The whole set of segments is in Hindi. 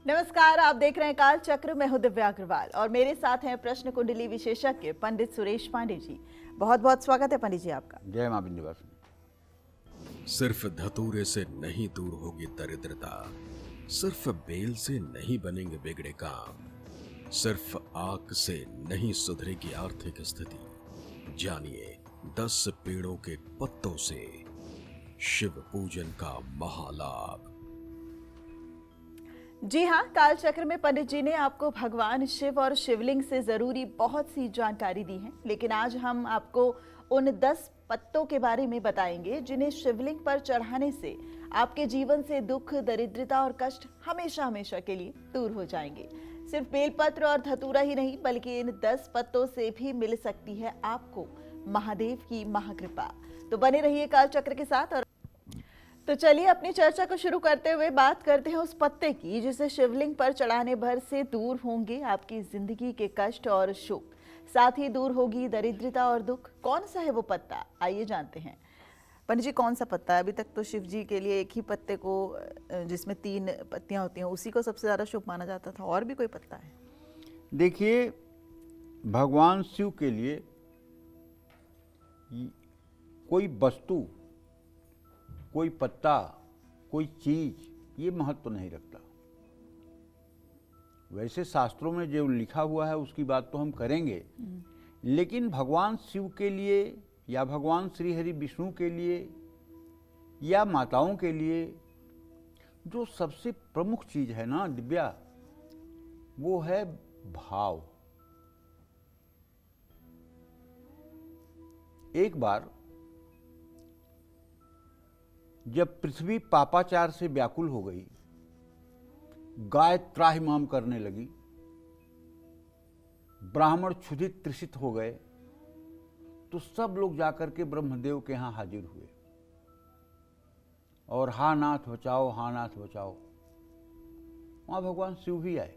नमस्कार, आप देख रहे हैं काल चक्र में हूं दिव्या अग्रवाल और मेरे साथ हैं प्रश्न कुंडली विशेषज्ञ पंडित सुरेश पांडे जी। बहुत बहुत स्वागत है पंडित जी आपका। जय मां विंध्यवासिनी। सिर्फ धतूरे से नहीं दूर होगी दरिद्रता, सिर्फ बेल से नहीं बनेंगे बिगड़े काम, सिर्फ आग से नहीं सुधरेगी आर्थिक स्थिति। जानिए 10 पेड़ों के पत्तों से शिव पूजन का महालाभ। जी हाँ, काल चक्र में पंडित जी ने आपको भगवान शिव और शिवलिंग से जरूरी बहुत सी जानकारी दी है, लेकिन आज हम आपको उन 10 पत्तों के बारे में बताएंगे जिन्हें शिवलिंग पर चढ़ाने से आपके जीवन से दुख, दरिद्रता और कष्ट हमेशा हमेशा के लिए दूर हो जाएंगे। सिर्फ बेलपत्र और धतूरा ही नहीं, बल्कि इन 10 पत्तों से भी मिल सकती है आपको महादेव की महाकृपा। तो बने रहिए काल चक्र के साथ। और तो चलिए अपनी चर्चा को शुरू करते हुए बात करते हैं उस पत्ते की जिसे शिवलिंग पर चढ़ाने भर से दूर होंगे आपकी जिंदगी के कष्ट और शोक, साथ ही दूर होगी दरिद्रता और दुख। कौन सा है वो पत्ता, आइए जानते हैं। पंडित जी, कौन सा पत्ता है? अभी तक तो शिव जी के लिए एक ही पत्ते को, जिसमें 3 पत्तियां होती हैं, उसी को सबसे ज्यादा शुभ माना जाता था। और भी कोई पत्ता है? देखिए, भगवान शिव के लिए कोई वस्तु, कोई पत्ता, कोई चीज ये महत्व नहीं रखता। वैसे शास्त्रों में जो लिखा हुआ है उसकी बात तो हम करेंगे, लेकिन भगवान शिव के लिए या भगवान श्री हरि विष्णु के लिए या माताओं के लिए जो सबसे प्रमुख चीज है ना दिव्या, वो है भाव। एक बार जब पृथ्वी पापाचार से व्याकुल हो गई, गाय त्राहिमाम करने लगी, ब्राह्मण क्षुधित तृषित हो गए, तो सब लोग जाकर के ब्रह्मदेव के यहां हाजिर हुए और हा नाथ बचाओ, हा नाथ बचाओ। वहां भगवान शिव भी आए।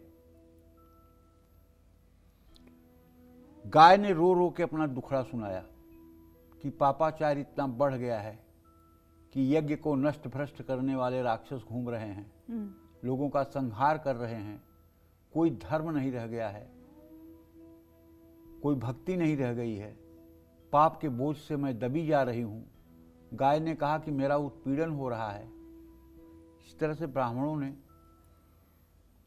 गाय ने रो रो के अपना दुखड़ा सुनाया कि पापाचार इतना बढ़ गया है कि यज्ञ को नष्ट भ्रष्ट करने वाले राक्षस घूम रहे हैं, लोगों का संहार कर रहे हैं, कोई धर्म नहीं रह गया है, कोई भक्ति नहीं रह गई है, पाप के बोझ से मैं दबी जा रही हूं। गाय ने कहा कि मेरा उत्पीड़न हो रहा है। इस तरह से ब्राह्मणों ने,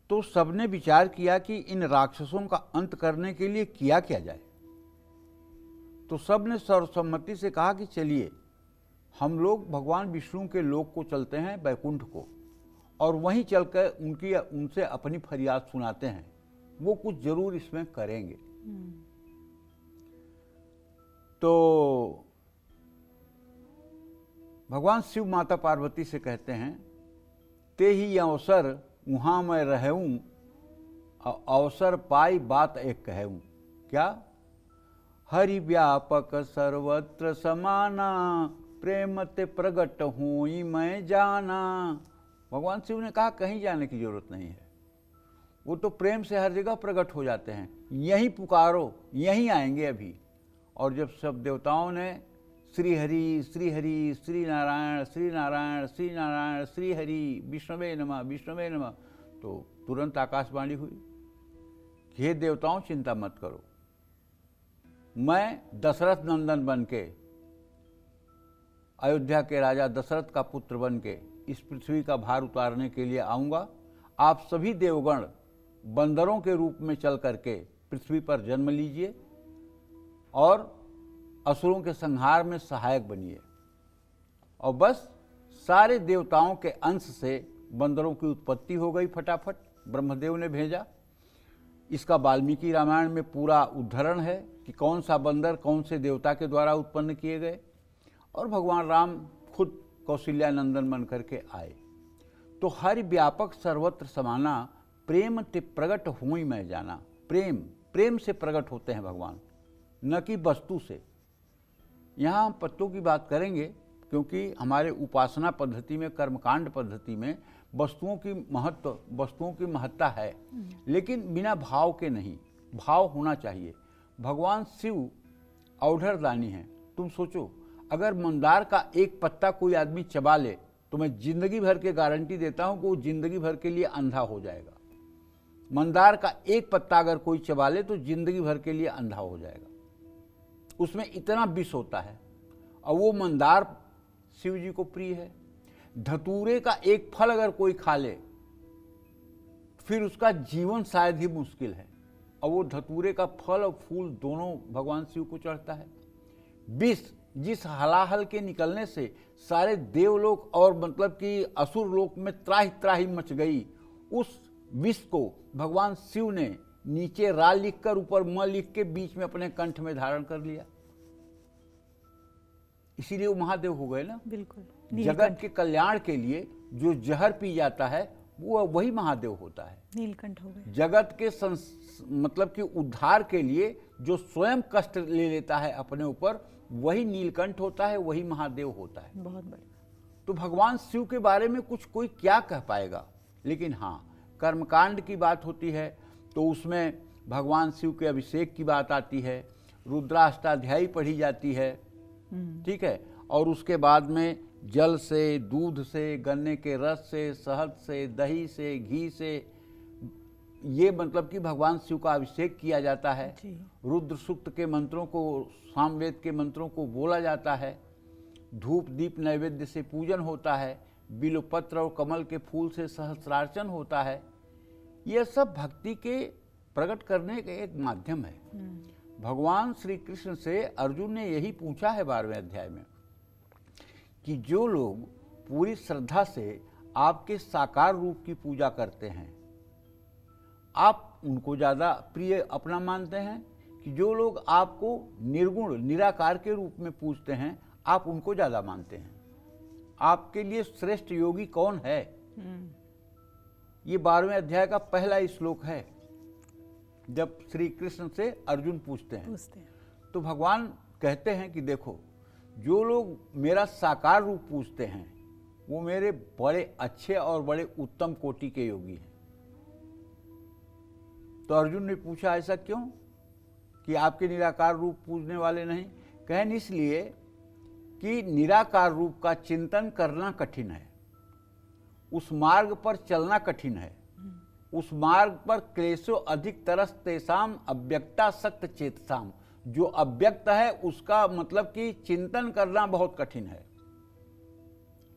तो सबने विचार किया कि इन राक्षसों का अंत करने के लिए किया क्या जाए। तो सबने सर्वसम्मति से कहा कि चलिए हम लोग भगवान विष्णु के लोक को चलते हैं, वैकुंठ को, और वहीं चलकर उनसे अपनी फरियाद सुनाते हैं। वो कुछ जरूर इसमें करेंगे। तो भगवान शिव माता पार्वती से कहते हैं, ते ही अवसर वहां मैं रहूं, अवसर पाई बात एक कहूं। क्या? हरि व्यापक सर्वत्र समाना, प्रेम ते प्रगट होई मैं जाना। भगवान शिव ने कहा कहीं जाने की जरूरत नहीं है, वो तो प्रेम से हर जगह प्रकट हो जाते हैं। यहीं पुकारो, यहीं आएंगे अभी। और जब सब देवताओं ने श्री हरि श्री हरि, श्री नारायण श्री नारायण, श्री नारायण श्री हरि, विष्णवे नमः विष्णवे नमः, तो तुरंत आकाशवाणी हुई कि हे देवताओं, चिंता मत करो, मैं दशरथ नंदन बन के, अयोध्या के राजा दशरथ का पुत्र बन के इस पृथ्वी का भार उतारने के लिए आऊंगा। आप सभी देवगण बंदरों के रूप में चल करके पृथ्वी पर जन्म लीजिए और असुरों के संहार में सहायक बनिए। और बस सारे देवताओं के अंश से बंदरों की उत्पत्ति हो गई। फटाफट ब्रह्मदेव ने भेजा। इसका वाल्मीकि रामायण में पूरा उद्धरण है कि कौन सा बंदर कौन से देवता के द्वारा उत्पन्न किए गए। और भगवान राम खुद कौशल्या नंदन बन करके आए। तो हरि व्यापक सर्वत्र समाना, प्रेम ते प्रगट हुई मैं जाना। प्रेम, प्रेम से प्रकट होते हैं भगवान, न कि वस्तु से। यहाँ हम पत्तों की बात करेंगे क्योंकि हमारे उपासना पद्धति में, कर्मकांड पद्धति में वस्तुओं की महत्ता है, लेकिन बिना भाव के नहीं। भाव होना चाहिए। भगवान शिव औढ़रदानी हैं। तुम सोचो, अगर मंदार का एक पत्ता कोई आदमी चबा ले तो मैं जिंदगी भर के गारंटी देता हूं कि वो जिंदगी भर के लिए अंधा हो जाएगा। मंदार का एक पत्ता अगर कोई चबा ले तो जिंदगी भर के लिए अंधा हो जाएगा, उसमें इतना विष होता है। और वो मंदार शिव जी को प्रिय है। धतूरे का एक फल अगर कोई खा ले फिर उसका जीवन शायद ही मुश्किल है, और वो धतूरे का फल और फूल दोनों भगवान शिव को चढ़ता है। विष जिस हलाहल के निकलने से सारे देवलोक और मतलब कि असुर लोक में त्राही त्राही मच गई, उस विष को भगवान शिव ने नीचे रा लिखकर ऊपर म लिख के बीच में अपने कंठ में धारण कर लिया, इसीलिए वो महादेव हो गए ना। बिल्कुल। जगत के कल्याण के लिए जो जहर पी जाता है वो वही महादेव होता है। नीलकंठ हो गए। जगत के मतलब कि उद्धार के लिए जो स्वयं कष्ट ले लेता है अपने ऊपर वही नीलकंठ होता है, वही महादेव होता है। बहुत बढ़िया। तो भगवान शिव के बारे में कुछ कोई क्या कह पाएगा, लेकिन हाँ, कर्मकांड की बात होती है तो उसमें भगवान शिव के अभिषेक की बात आती है, रुद्राष्टाध्यायी पढ़ी जाती है, ठीक है। और उसके बाद में जल से, दूध से, गन्ने के रस से, शहद से, दही से, घी से, ये मतलब कि भगवान शिव का अभिषेक किया जाता है। रुद्र सूक्त के मंत्रों को, सामवेद के मंत्रों को बोला जाता है। धूप दीप नैवेद्य से पूजन होता है। बिल्वपत्र और कमल के फूल से सहस्रार्चन होता है। यह सब भक्ति के प्रकट करने का एक माध्यम है। भगवान श्री कृष्ण से अर्जुन ने यही पूछा है 12वें अध्याय में कि जो लोग पूरी श्रद्धा से आपके साकार रूप की पूजा करते हैं, आप उनको ज़्यादा प्रिय अपना मानते हैं कि जो लोग आपको निर्गुण निराकार के रूप में पूजते हैं, आप उनको ज़्यादा मानते हैं? आपके लिए श्रेष्ठ योगी कौन है? ये 12वें अध्याय का पहला श्लोक है, जब श्री कृष्ण से अर्जुन पूछते हैं। तो भगवान कहते हैं कि देखो, जो लोग मेरा साकार रूप पूजते हैं वो मेरे बड़े अच्छे और बड़े उत्तम कोटि के योगी हैं। तो अर्जुन ने पूछा ऐसा क्यों कि आपके निराकार रूप पूजने वाले नहीं? कहन इसलिए कि निराकार रूप का चिंतन करना कठिन है, उस मार्ग पर चलना कठिन है, उस मार्ग पर क्लेशो अधिक तरस तेसाम अव्यक्ता सक्त चेतसाम। जो अव्यक्त है उसका मतलब कि चिंतन करना बहुत कठिन है।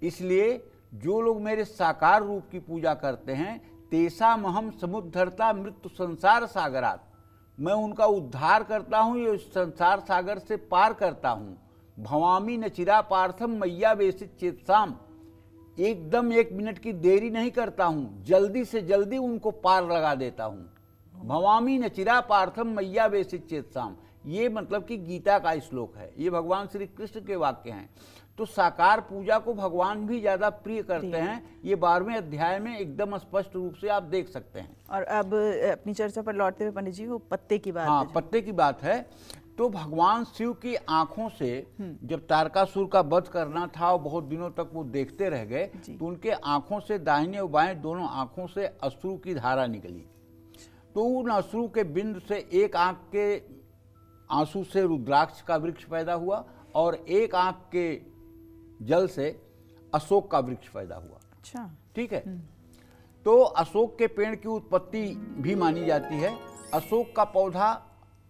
इसलिए जो लोग मेरे साकार रूप की पूजा करते हैं, तेसामहम समुद्धरता मृत्यु संसार सागरात, मैं उनका उद्धार करता हूँ, ये संसार सागर से पार करता हूँ। भवामी न चिरा पार्थम मैया वेशित चेतसाम, एकदम 1 मिनट की देरी नहीं करता हूँ, जल्दी से जल्दी उनको पार लगा देता हूँ। भवामी न चिरा पार्थम मैया वेशित चेतसाम, ये मतलब कि गीता का श्लोक है, ये भगवान श्री कृष्ण के वाक्य हैं। तो साकार पूजा को भगवान भी ज्यादा प्रिय करते हैं, ये 12वें अध्याय में एकदम स्पष्ट रूप से आप देख सकते हैं। और अब अपनी चर्चा पर लौटते हुए पंडित जी, वो पत्ते की बात हाँ, है। पत्ते की बात है। तो भगवान शिव की आंखों से जब तारकासुर का वध करना था और बहुत दिनों तक वो देखते रह गए, तो उनके आंखों से, दाहिने और बाएं दोनों आंखों से अश्रु की धारा निकली। तो उन अश्रु के बिंदु से एक आंख के आंसू से रुद्राक्ष का वृक्ष पैदा हुआ और एक आंख के जल से अशोक का वृक्ष पैदा हुआ। अच्छा, ठीक है। तो अशोक के पेड़ की उत्पत्ति भी मानी जाती है। अशोक का पौधा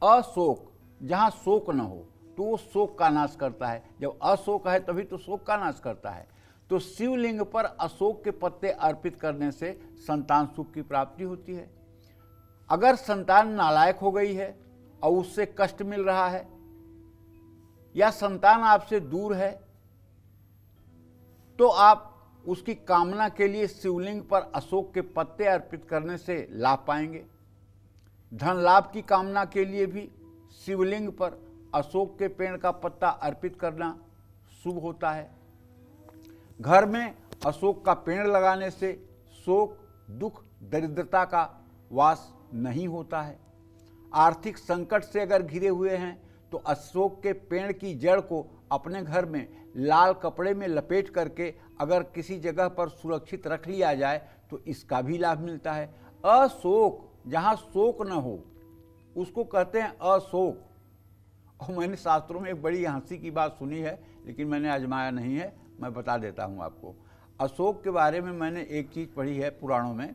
अशोक, जहाँ शोक न हो तो वो शोक का नाश करता है। जब अशोक है तभी तो शोक का नाश करता है। तो शिवलिंग पर अशोक के पत्ते अर्पित करने से संतान सुख की प्राप्ति होती है। अगर संतान नालायक हो गई है और उससे कष्ट मिल रहा है, या संतान आपसे दूर है, तो आप उसकी कामना के लिए शिवलिंग पर अशोक के पत्ते अर्पित करने से लाभ पाएंगे। धन लाभ की कामना के लिए भी शिवलिंग पर अशोक के पेड़ का पत्ता अर्पित करना शुभ होता है। घर में अशोक का पेड़ लगाने से शोक, दुख, दरिद्रता का वास नहीं होता है। आर्थिक संकट से अगर घिरे हुए हैं तो अशोक के पेड़ की जड़ को अपने घर में लाल कपड़े में लपेट करके अगर किसी जगह पर सुरक्षित रख लिया जाए तो इसका भी लाभ मिलता है। अशोक, जहाँ शोक न हो उसको कहते हैं अशोक। और मैंने शास्त्रों में एक बड़ी हंसी की बात सुनी है, लेकिन मैंने आजमाया नहीं है, मैं बता देता हूँ आपको। अशोक के बारे में मैंने एक चीज़ पढ़ी है पुराणों में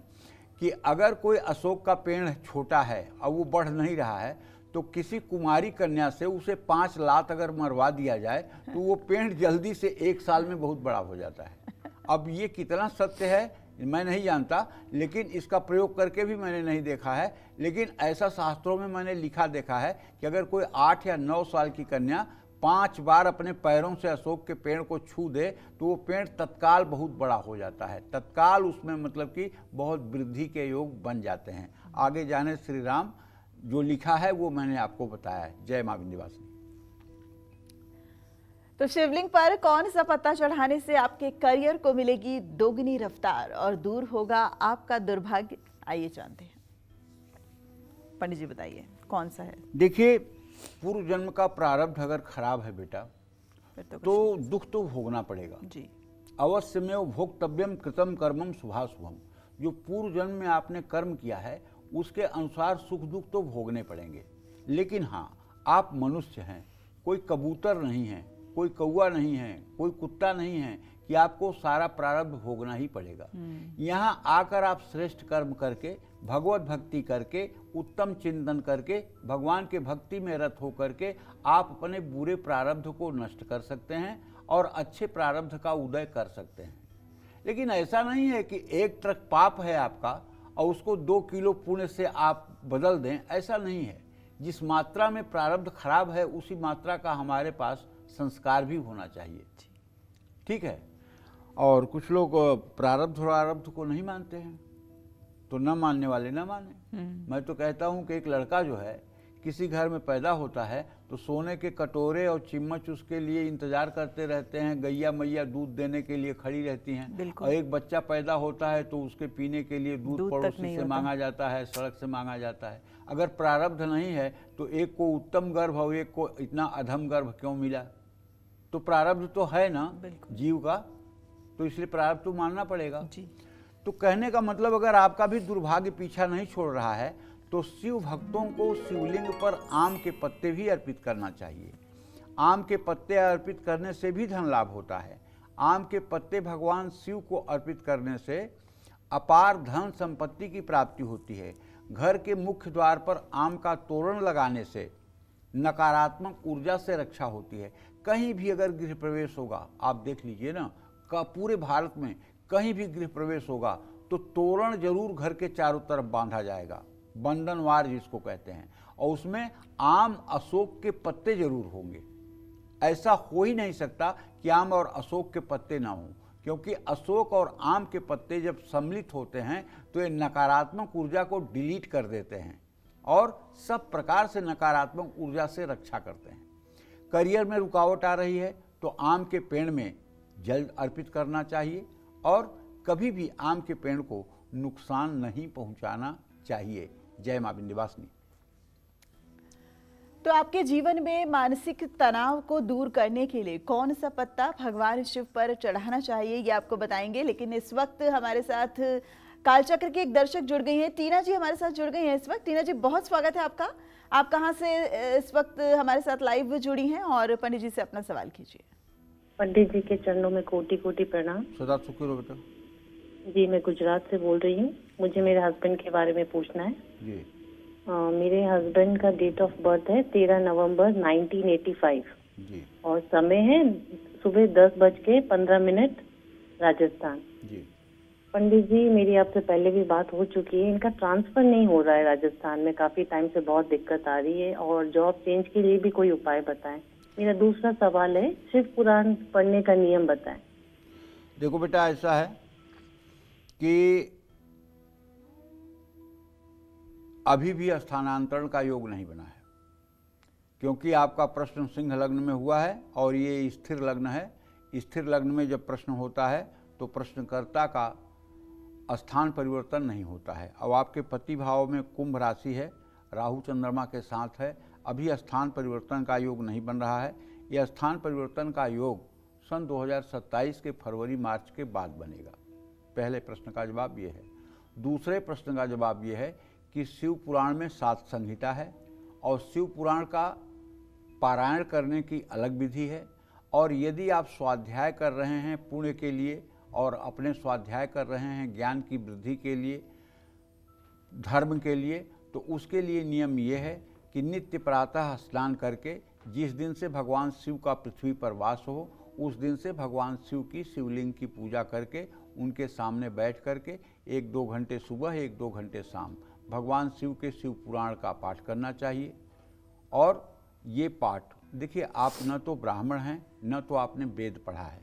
कि अगर कोई अशोक का पेड़ छोटा है और वो बढ़ नहीं रहा है, तो किसी कुमारी कन्या से उसे 5 लात अगर मरवा दिया जाए तो वो पेड़ जल्दी से 1 साल में बहुत बड़ा हो जाता है। अब ये कितना सत्य है मैं नहीं जानता, लेकिन इसका प्रयोग करके भी मैंने नहीं देखा है। लेकिन ऐसा शास्त्रों में मैंने लिखा देखा है कि अगर कोई 8 या 9 साल की कन्या 5 बार अपने पैरों से अशोक के पेड़ को छू दे तो वो पेड़ तत्काल बहुत बड़ा हो जाता है, तत्काल उसमें मतलब कि बहुत वृद्धि के योग बन जाते हैं। आगे जाने श्री राम जो लिखा है वो मैंने आपको बताया है। जय मां विंध्यवासिनी। तो शिवलिंग पर कौन सा पत्ता चढ़ाने से आपके करियर को मिलेगी दोगुनी रफ्तार और दूर होगा आपका दुर्भाग्य? आइए जानते हैं। पंडित जी बताइए कौन सा है। देखिए, पूर्व जन्म का प्रारब्ध अगर खराब है बेटा तो दुख तो भोगना पड़ेगा जी। अवश्य में भोक्तव्यम कृतम कर्मम शुभाशुभम। जो पूर्व जन्म में आपने कर्म किया है उसके अनुसार सुख दुख तो भोगने पड़ेंगे। लेकिन हाँ, आप मनुष्य हैं, कोई कबूतर नहीं है, कोई कौवा नहीं है, कोई कुत्ता नहीं है कि आपको सारा प्रारब्ध भोगना ही पड़ेगा। यहाँ आकर आप श्रेष्ठ कर्म करके, भगवत भक्ति करके, उत्तम चिंतन करके, भगवान के भक्ति में रत होकर के आप अपने बुरे प्रारब्ध को नष्ट कर सकते हैं और अच्छे प्रारब्ध का उदय कर सकते हैं। लेकिन ऐसा नहीं है कि 1 ट्रक पाप है आपका और उसको 2 किलो पुण्य से आप बदल दें, ऐसा नहीं है। जिस मात्रा में प्रारब्ध खराब है उसी मात्रा का हमारे पास संस्कार भी होना चाहिए, ठीक है। और कुछ लोग प्रारब्ध को नहीं मानते हैं, तो न मानने वाले न माने। मैं तो कहता हूं कि एक लड़का जो है किसी घर में पैदा होता है तो सोने के कटोरे और चिम्मच उसके लिए इंतजार करते रहते हैं, गैया मैया दूध देने के लिए खड़ी रहती हैं। और एक बच्चा पैदा होता है तो उसके पीने के लिए दूध पड़ोसी से मांगा जाता है, सड़क से मांगा जाता है। अगर प्रारब्ध नहीं है तो एक को उत्तम गर्भ और एक को इतना अधम गर्भ क्यों मिला? तो प्रारब्ध तो है ना जीव का, तो इसलिए प्रारब्ध तो मानना पड़ेगा जी। तो कहने का मतलब अगर आपका भी दुर्भाग्य पीछा नहीं छोड़ रहा है तो शिव भक्तों को शिवलिंग पर आम के पत्ते भी अर्पित करना चाहिए। आम के पत्ते अर्पित करने से भी धन लाभ होता है। आम के पत्ते भगवान शिव को अर्पित करने से अपार धन संपत्ति की प्राप्ति होती है। घर के मुख्य द्वार पर आम का तोरण लगाने से नकारात्मक ऊर्जा से रक्षा होती है। कहीं भी अगर गृह प्रवेश होगा, आप देख लीजिए ना, का पूरे भारत में कहीं भी गृह प्रवेश होगा तो तोरण जरूर घर के चारों तरफ बांधा जाएगा, बंधनवार जिसको कहते हैं, और उसमें आम अशोक के पत्ते जरूर होंगे। ऐसा हो ही नहीं सकता कि आम और अशोक के पत्ते ना हों, क्योंकि अशोक और आम के पत्ते जब सम्मिलित होते हैं तो ये नकारात्मक ऊर्जा को डिलीट कर देते हैं और सब प्रकार से नकारात्मक ऊर्जा से रक्षा करते हैं। करियर में रुकावट आ रही है तो आम के पेड़ में जल अर्पित करना चाहिए और कभी भी आम के पेड़ को नुकसान नहीं पहुंचाना चाहिए। जय मां विंध्यवासिनी। तो आपके जीवन में मानसिक तनाव को दूर करने के लिए कौन सा पत्ता भगवान शिव पर चढ़ाना चाहिए ये आपको बताएंगे। लेकिन इस वक्त हमारे साथ कालचक्र के एक दर्शक जुड़ गई हैं, टीना जी हमारे साथ जुड़ गई हैं इस वक्त। टीना जी बहुत स्वागत है आपका। आप कहाँ से इस वक्त हमारे साथ लाइव जुड़ी हैं और पंडित जी से अपना सवाल कीजिए। पंडित जी के चरणों में कोटि कोटि प्रणाम। सदा सुखी रहो बेटा। जी मैं गुजरात से बोल रही हूँ। मुझे मेरे हस्बैंड के बारे में पूछना है जी। मेरे हस्बैंड का डेट ऑफ बर्थ है 13 नवंबर 1985 जी। और समय है सुबह 10:15 राजस्थान जी। पंडित जी मेरी आपसे पहले भी बात हो चुकी है, इनका ट्रांसफर नहीं हो रहा है राजस्थान में, काफी टाइम से बहुत दिक्कत आ रही है और जॉब चेंज के लिए भी कोई उपाय बताएं। मेरा दूसरा सवाल है शिव पुराण पढ़ने का नियम बताएं। देखो बेटा, ऐसा है कि अभी भी स्थानांतरण का योग नहीं बना है, क्योंकि आपका प्रश्न सिंह लग्न में हुआ है और ये स्थिर लग्न है। स्थिर लग्न में जब प्रश्न होता है तो प्रश्नकर्ता का स्थान परिवर्तन नहीं होता है। अब आपके पति भाव में कुंभ राशि है, राहु चंद्रमा के साथ है, अभी स्थान परिवर्तन का योग नहीं बन रहा है। यह स्थान परिवर्तन का योग सन 2027 के फरवरी मार्च के बाद बनेगा। पहले प्रश्न का जवाब ये है। दूसरे प्रश्न का जवाब ये है कि शिव पुराण में 7 संहिता है और शिव पुराण का पारायण करने की अलग विधि है। और यदि आप स्वाध्याय कर रहे हैं पुण्य के लिए और अपने स्वाध्याय कर रहे हैं ज्ञान की वृद्धि के लिए, धर्म के लिए, तो उसके लिए नियम ये है कि नित्य प्रातः स्नान करके जिस दिन से भगवान शिव का पृथ्वी पर वास हो, उस दिन से भगवान शिव की शिवलिंग की पूजा करके उनके सामने बैठ करके 1-2 घंटे सुबह 1-2 घंटे शाम भगवान शिव के शिव पुराण का पाठ करना चाहिए। और ये पाठ देखिए, आप न तो ब्राह्मण हैं न तो आपने वेद पढ़ा है,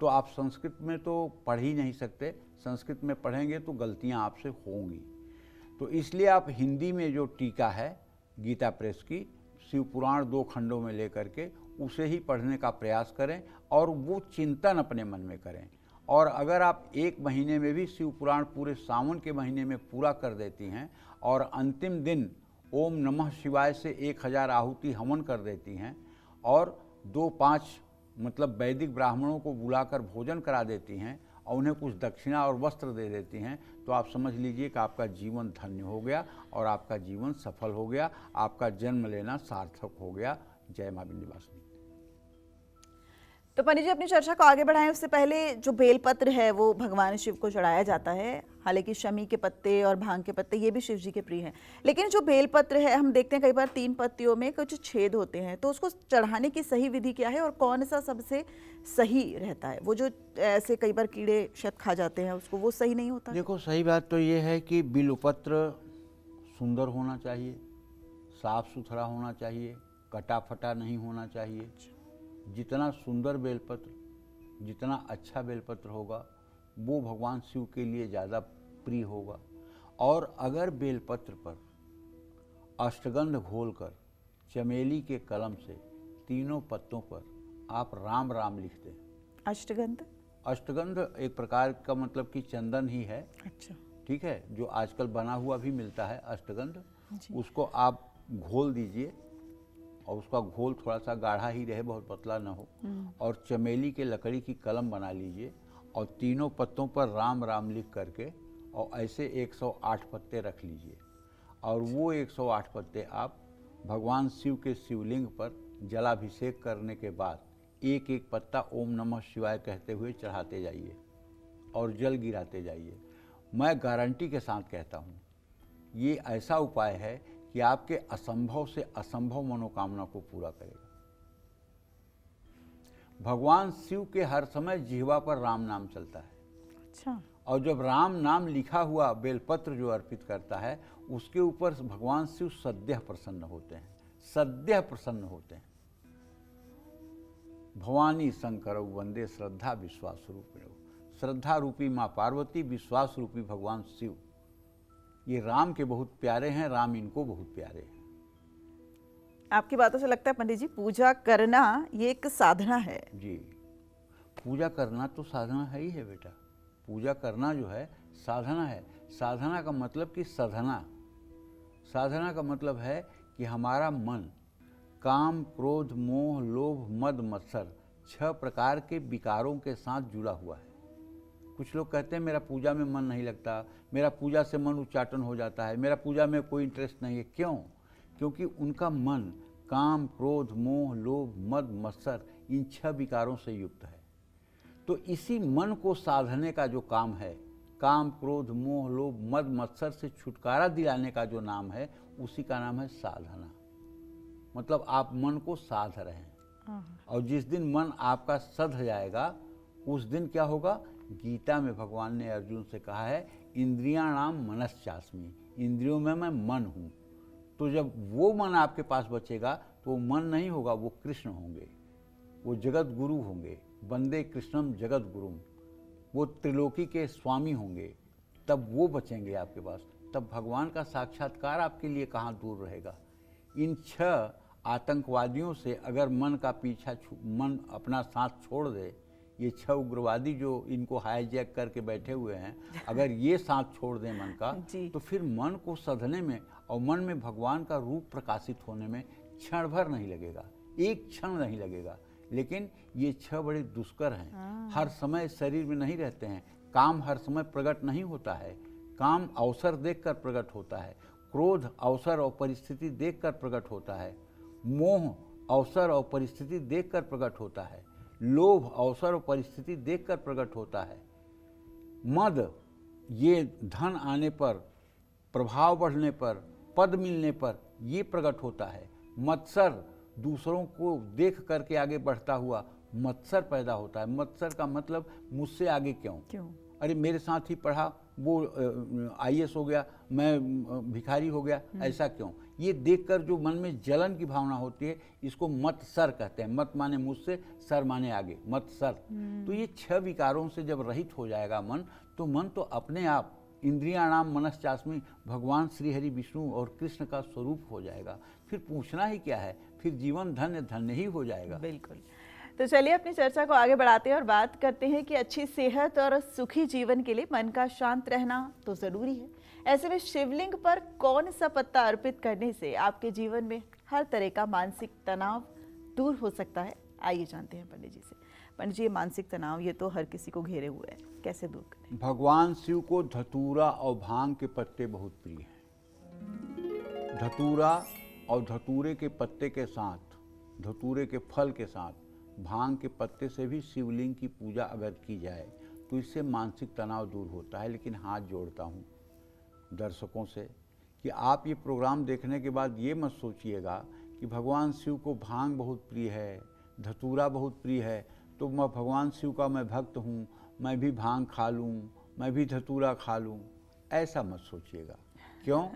तो आप संस्कृत में तो पढ़ ही नहीं सकते। संस्कृत में पढ़ेंगे तो गलतियां आपसे होंगी, तो इसलिए आप हिंदी में जो टीका है गीता प्रेस की, शिव पुराण 2 खंडों में लेकर के उसे ही पढ़ने का प्रयास करें और वो चिंतन अपने मन में करें। और अगर आप 1 महीने में भी शिव पुराण पूरे सावन के महीने में पूरा कर देती हैं और अंतिम दिन ओम नमः शिवाय से 1000 आहुति हवन कर देती हैं और 2-5 मतलब वैदिक ब्राह्मणों को बुलाकर भोजन करा देती हैं और उन्हें कुछ दक्षिणा और वस्त्र दे देती हैं, तो आप समझ लीजिए कि आपका जीवन धन्य हो गया और आपका जीवन सफल हो गया, आपका जन्म लेना सार्थक हो गया। जय मां विंध्यवासिनी। तो पंडित जी, अपनी चर्चा को आगे बढ़ाएं उससे पहले जो बेलपत्र है वो भगवान शिव को चढ़ाया जाता है। हालांकि शमी के पत्ते और भांग के पत्ते ये भी शिव जी के प्रिय हैं, लेकिन जो बेलपत्र है हम देखते हैं कई बार 3 पत्तियों में कुछ छेद होते हैं, तो उसको चढ़ाने की सही विधि क्या है और कौन सा सबसे सही रहता है? वो जो ऐसे कई बार कीड़े शायद खा जाते हैं उसको, वो सही नहीं होता? देखो, सही बात तो ये है कि बिल्वपत्र सुंदर होना चाहिए, साफ सुथरा होना चाहिए, कटा फटा नहीं होना चाहिए। जितना सुंदर बेलपत्र, जितना अच्छा बेलपत्र होगा वो भगवान शिव के लिए ज़्यादा प्रिय होगा। और अगर बेलपत्र पर अष्टगंध घोलकर चमेली के कलम से तीनों पत्तों पर आप राम राम लिख दें। अष्टगंध? अष्टगंध एक प्रकार का मतलब कि चंदन ही है। अच्छा, ठीक है, जो आजकल बना हुआ भी मिलता है अष्टगंध, जी। उसको आप घोल दीजिए और उसका घोल थोड़ा सा गाढ़ा ही रहे, बहुत पतला ना हो। और चमेली के लकड़ी की कलम बना लीजिए और तीनों पत्तों पर राम राम लिख करके और ऐसे 108 पत्ते रख लीजिए और वो 108 पत्ते आप भगवान शिव के शिवलिंग पर जलाभिषेक करने के बाद एक एक पत्ता ओम नमः शिवाय कहते हुए चढ़ाते जाइए और जल गिराते जाइए। मैं गारंटी के साथ कहता हूँ, ये ऐसा उपाय है कि आपके असंभव से असंभव मनोकामना को पूरा करेगा। भगवान शिव के हर समय जिह्वा पर राम नाम चलता है। अच्छा। और जब राम नाम लिखा हुआ बेलपत्र जो अर्पित करता है उसके ऊपर भगवान शिव सद्यः प्रसन्न होते हैं, सद्यः प्रसन्न होते हैं। भवानी शंकर वंदे श्रद्धा विश्वास रूपिणो। श्रद्धा रूपी माँ पार्वती, विश्वास रूपी भगवान शिव, ये राम के बहुत प्यारे हैं, राम इनको बहुत प्यारे हैं। आपकी बातों से लगता है पंडित जी पूजा करना ये एक साधना है। जी, पूजा करना तो साधना है ही है बेटा। पूजा करना जो है साधना है। साधना का मतलब कि साधना, साधना का मतलब है कि हमारा मन काम, क्रोध, मोह, लोभ, मद, मत्सर 6 प्रकार के विकारों के साथ जुड़ा हुआ है। कुछ लोग कहते हैं मेरा पूजा में मन नहीं लगता, मेरा पूजा से मन उच्चाटन हो जाता है, मेरा पूजा में कोई इंटरेस्ट नहीं है। क्यों? क्योंकि उनका मन काम, क्रोध, मोह, लोभ, मद, मत्सर इन 6 विकारों से युक्त है। तो इसी मन को साधने का जो काम है, काम, क्रोध, मोह, लोभ, मद, मत्सर से छुटकारा दिलाने का जो नाम है, उसी का नाम है साधना। मतलब आप मन को साध रहे हैं। और जिस दिन मन आपका सध जाएगा उस दिन क्या होगा? गीता में भगवान ने अर्जुन से कहा है इंद्रियाणाम मनश्चास्मि, इंद्रियों में मैं मन हूँ। तो जब वो मन आपके पास बचेगा तो वो मन नहीं होगा, वो कृष्ण होंगे, वो जगत गुरु होंगे। वंदे कृष्णम जगत गुरुम, वो त्रिलोकी के स्वामी होंगे। तब वो बचेंगे आपके पास, तब भगवान का साक्षात्कार आपके लिए कहाँ दूर रहेगा। इन 6 आतंकवादियों से अगर मन का पीछा, मन अपना साथ छोड़ दे, ये 6 उग्रवादी जो इनको हाईजैक करके बैठे हुए हैं, अगर ये साथ छोड़ दें मन का, तो फिर मन को सधने में और मन में भगवान का रूप प्रकाशित होने में क्षण भर नहीं लगेगा, एक क्षण नहीं लगेगा। लेकिन ये 6 बड़े दुष्कर हैं, हर समय शरीर में नहीं रहते हैं। काम हर समय प्रकट नहीं होता है, काम अवसर देखकर प्रकट होता है, क्रोध अवसर और परिस्थिति देखकर प्रकट होता है, मोह अवसर और परिस्थिति देखकर प्रकट होता है, लोभ अवसर और परिस्थिति देखकर प्रकट होता है, मद ये धन आने पर प्रभाव बढ़ने पर, पद मिलने पर ये प्रकट होता है। मत्सर, दूसरों को देख करके आगे बढ़ता हुआ मत्सर पैदा होता है। मत्सर का मतलब मुझसे आगे क्यों, अरे मेरे साथ ही पढ़ा, वो IAS हो गया, मैं भिखारी हो गया, ऐसा क्यों। ये देखकर जो मन में जलन की भावना होती है, इसको मत्सर कहते हैं। मत माने मुझसे, सर माने आगे, मत्सर। तो ये 6 विकारों से जब रहित हो जाएगा मन, तो मन तो अपने आप इंद्रियाणाम मनश्चास्मि भगवान श्री हरि विष्णु और कृष्ण का स्वरूप हो जाएगा। फिर पूछना ही क्या है, फिर जीवन धन्य धन्य ही हो जाएगा। बिल्कुल। तो चलिए अपनी चर्चा को आगे बढ़ाते हैं और बात करते हैं कि अच्छी सेहत और सुखी जीवन के लिए मन का शांत रहना तो जरूरी है। ऐसे में शिवलिंग पर कौन सा पत्ता अर्पित करने से आपके जीवन में हर तरह का मानसिक तनाव दूर हो सकता है? आइए जानते हैं पंडित जी से। पंडित जी, ये मानसिक तनाव ये तो हर किसी को घेरे हुए है, कैसे दूर करें? भगवान शिव को धतूरा और भांग के पत्ते बहुत प्रिय हैं। धतूरा और धतूरे के पत्ते के साथ, धतूरे के फल के साथ भांग के पत्ते से भी शिवलिंग की पूजा अगर की जाए तो इससे मानसिक तनाव दूर होता है। लेकिन हाथ जोड़ता हूँ दर्शकों से कि आप ये प्रोग्राम देखने के बाद ये मत सोचिएगा कि भगवान शिव को भांग बहुत प्रिय है, धतूरा बहुत प्रिय है, तो मैं भगवान शिव का मैं भक्त हूँ, मैं भी भांग खा लूँ, मैं भी धतूरा खा लूँ, ऐसा मत सोचिएगा। क्यों?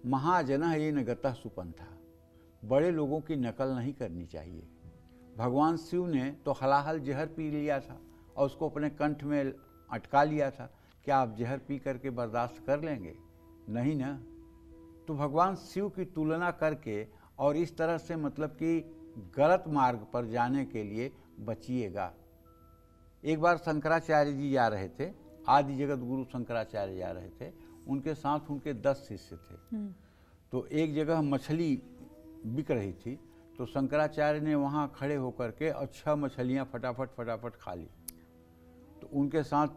महाजन ये न गतः सुपंथा, बड़े लोगों की नकल नहीं करनी चाहिए। भगवान शिव ने तो हलाहल जहर पी लिया था और उसको अपने कंठ में अटका लिया था। क्या आप जहर पी करके बर्दाश्त कर लेंगे? नहीं ना। तो भगवान शिव की तुलना करके और इस तरह से मतलब कि गलत मार्ग पर जाने के लिए बचिएगा। एक बार शंकराचार्य जी जा रहे थे, आदि जगत गुरु शंकराचार्य जा रहे थे, उनके साथ उनके 10 शिष्य थे। तो एक जगह मछली बिक रही थी, तो शंकराचार्य ने वहाँ खड़े होकर के 6 मछलियाँ फटाफट खा ली। तो उनके साथ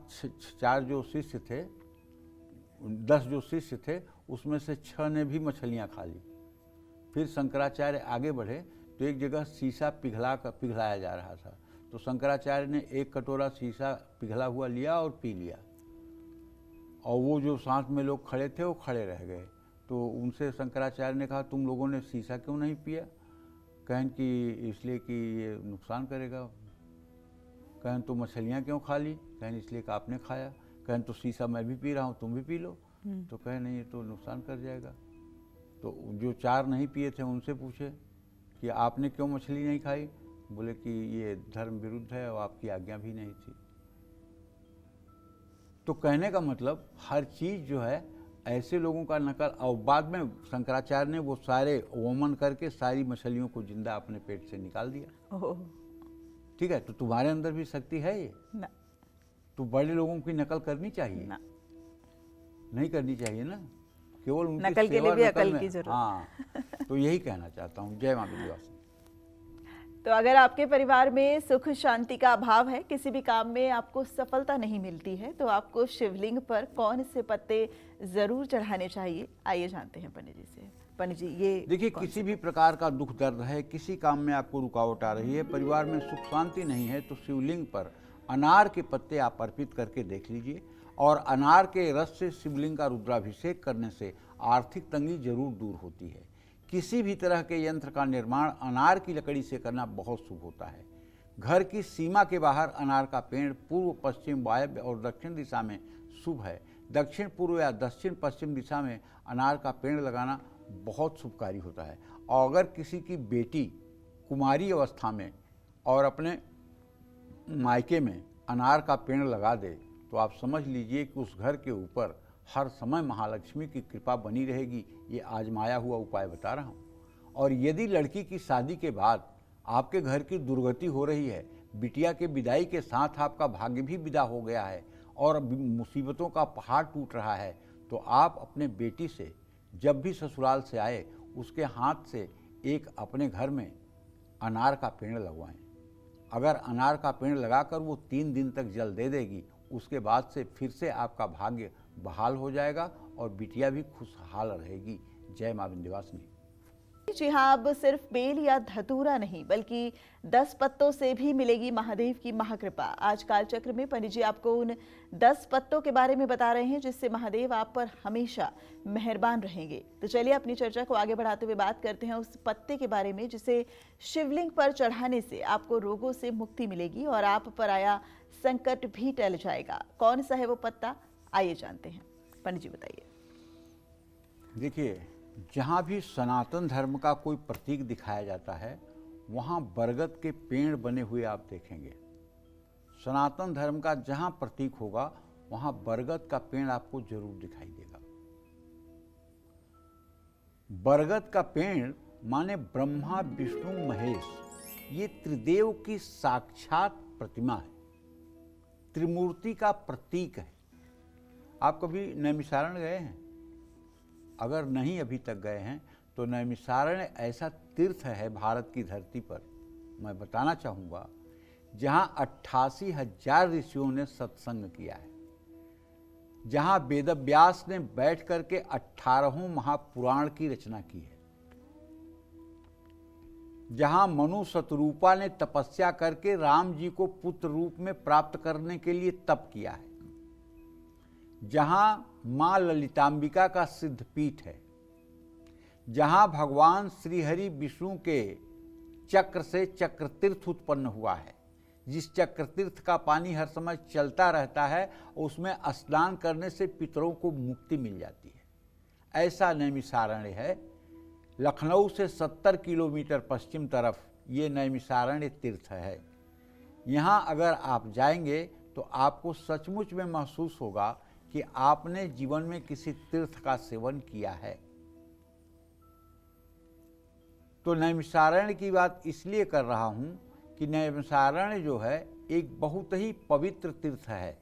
4 जो शिष्य थे, 10 जो शिष्य थे, उसमें से 6 ने भी मछलियाँ खा ली। फिर शंकराचार्य आगे बढ़े तो एक जगह शीशा पिघलाया जा रहा था। तो शंकराचार्य ने एक कटोरा शीशा पिघला हुआ लिया और पी लिया, और वो जो साथ में लोग खड़े थे वो खड़े रह गए। तो उनसे शंकराचार्य ने कहा, तुम लोगों ने शीशा क्यों नहीं पिया? कहें कि इसलिए कि ये नुकसान करेगा। कहें तो मछलियाँ क्यों खा ली? कहें इसलिए कि आपने खाया। कहें तो शीशा मैं भी पी रहा हूँ, तुम भी पी लो। तो कहें नहीं, ये तो नुकसान कर जाएगा। तो जो 4 नहीं पिए थे उनसे पूछे कि आपने क्यों मछली नहीं खाई? बोले कि ये धर्म विरुद्ध है और आपकी आज्ञा भी नहीं थी। तो कहने का मतलब हर चीज़ जो है ऐसे लोगों का नकल। और बाद में शंकराचार्य ने वो सारे वमन करके सारी मछलियों को जिंदा अपने पेट से निकाल दिया। ठीक है, तो तुम्हारे अंदर भी शक्ति है ये ना। तो बड़े लोगों की नकल करनी चाहिए ना। नहीं करनी चाहिए ना, केवल उनकी नकल के लिए भी अकल की जरूरत। हाँ, तो यही कहना चाहता हूँ। जय मां विंध्यवासिनी। तो अगर आपके परिवार में सुख शांति का अभाव है, किसी भी काम में आपको सफलता नहीं मिलती है, तो आपको शिवलिंग पर कौन से पत्ते जरूर चढ़ाने चाहिए? आइए जानते हैं पंडित जी से। पंडित जी, ये देखिए, किसी भी प्रकार का दुख दर्द है, किसी काम में आपको रुकावट आ रही है, परिवार में सुख शांति नहीं है, तो शिवलिंग पर अनार के पत्ते आप अर्पित करके देख लीजिए। और अनार के रस से शिवलिंग का रुद्राभिषेक करने से आर्थिक तंगी जरूर दूर होती है। किसी भी तरह के यंत्र का निर्माण अनार की लकड़ी से करना बहुत शुभ होता है। घर की सीमा के बाहर अनार का पेड़ पूर्व पश्चिम वायव्य और दक्षिण दिशा में शुभ है। दक्षिण पूर्व या दक्षिण पश्चिम दिशा में अनार का पेड़ लगाना बहुत शुभकारी होता है। और अगर किसी की बेटी कुमारी अवस्था में और अपने मायके में अनार का पेड़ लगा दे, तो आप समझ लीजिए कि उस घर के ऊपर हर समय महालक्ष्मी की कृपा बनी रहेगी। ये आजमाया हुआ उपाय बता रहा हूँ। और यदि लड़की की शादी के बाद आपके घर की दुर्गति हो रही है, बिटिया के विदाई के साथ आपका भाग्य भी विदा हो गया है और मुसीबतों का पहाड़ टूट रहा है, तो आप अपने बेटी से जब भी ससुराल से आए, उसके हाथ से एक अपने घर में अनार का पेड़ लगवाएं। अगर अनार का पेड़ लगाकर वो 3 दिन तक जल दे देगी, उसके बाद से फिर से आपका भाग्य बहाल हो जाएगा और बिटिया भी खुशहाल रहेगी। जय मां विंध्यवासिनी। जी हाँ, अब सिर्फ बेल या धतूरा नहीं बल्कि 10 पत्तों से भी मिलेगी महादेव की महाकृपा। आज कालचक्र में पंडित जी आपको उन 10 पत्तों के बारे में बता रहे हैं जिससे महादेव आप पर हमेशा मेहरबान रहेंगे। तो चलिए अपनी चर्चा को आगे बढ़ाते हुए बात करते हैं उस पत्ते के बारे में जिसे शिवलिंग पर चढ़ाने से आपको रोगों से मुक्ति मिलेगी और आप पर आया संकट भी टल जाएगा। कौन सा है वो पत्ता, आइए जानते हैं। पंडित जी बताइए। देखिए, जहाँ भी सनातन धर्म का कोई प्रतीक दिखाया जाता है वहाँ बरगद के पेड़ बने हुए आप देखेंगे। सनातन धर्म का जहाँ प्रतीक होगा वहाँ बरगद का पेड़ आपको जरूर दिखाई देगा। बरगद का पेड़ माने ब्रह्मा विष्णु महेश, ये त्रिदेव की साक्षात प्रतिमा है, त्रिमूर्ति का प्रतीक है। आप कभी नैमिषारण्य गए हैं? अगर नहीं अभी तक गए हैं तो नैमिषारण्य ऐसा तीर्थ है भारत की धरती पर, मैं बताना चाहूँगा, जहाँ 88,000 ऋषियों ने सत्संग किया है, जहाँ वेदव्यास ने बैठ करके 18 महापुराण की रचना की है, जहाँ मनु शतरूपा ने तपस्या करके राम जी को पुत्र रूप में प्राप्त करने के लिए तप किया है, जहाँ माँ ललितांबिका का सिद्ध पीठ है, जहाँ भगवान श्रीहरि विष्णु के चक्र से चक्र तीर्थ उत्पन्न हुआ है, जिस चक्र तीर्थ का पानी हर समय चलता रहता है, उसमें स्नान करने से पितरों को मुक्ति मिल जाती है। ऐसा नैमिषारण्य है। लखनऊ से 70 किलोमीटर पश्चिम तरफ ये नैमिषारण्य तीर्थ है। यहाँ अगर आप जाएंगे तो आपको सचमुच में महसूस होगा कि आपने जीवन में किसी तीर्थ का सेवन किया है। तो नैमिषारण्य की बात इसलिए कर रहा हूँ कि नैमिषारण्य जो है एक बहुत ही पवित्र तीर्थ है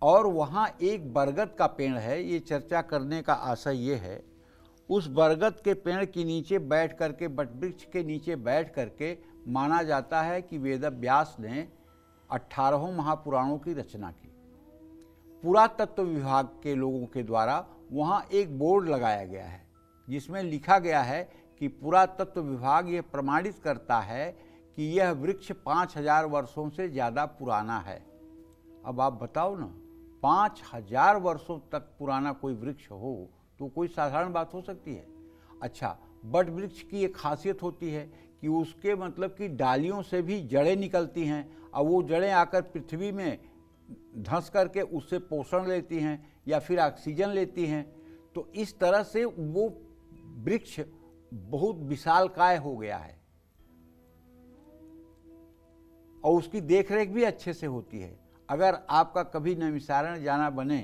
और वहाँ एक बरगद का पेड़ है। ये चर्चा करने का आशय ये है, उस बरगद के पेड़ के नीचे बैठ करके, वटवृक्ष के नीचे बैठ करके माना जाता है कि वेदव्यास ने 18 महापुराणों की रचना की। पुरातत्व विभाग के लोगों के द्वारा वहाँ एक बोर्ड लगाया गया है जिसमें लिखा गया है कि पुरातत्व विभाग ये प्रमाणित करता है कि यह वृक्ष 5000 वर्षों से ज़्यादा पुराना है। अब आप बताओ ना, 5000 वर्षों तक पुराना कोई वृक्ष हो तो कोई साधारण बात हो सकती है? अच्छा, बट वृक्ष की एक खासियत होती है कि उसके मतलब कि डालियों से भी जड़ें निकलती हैं और वो जड़ें आकर पृथ्वी में धंस करके उससे पोषण लेती हैं या फिर ऑक्सीजन लेती हैं। तो इस तरह से वो वृक्ष बहुत विशालकाय हो गया है और उसकी देखरेख भी अच्छे से होती है। अगर आपका कभी नैमिषारण्य जाना बने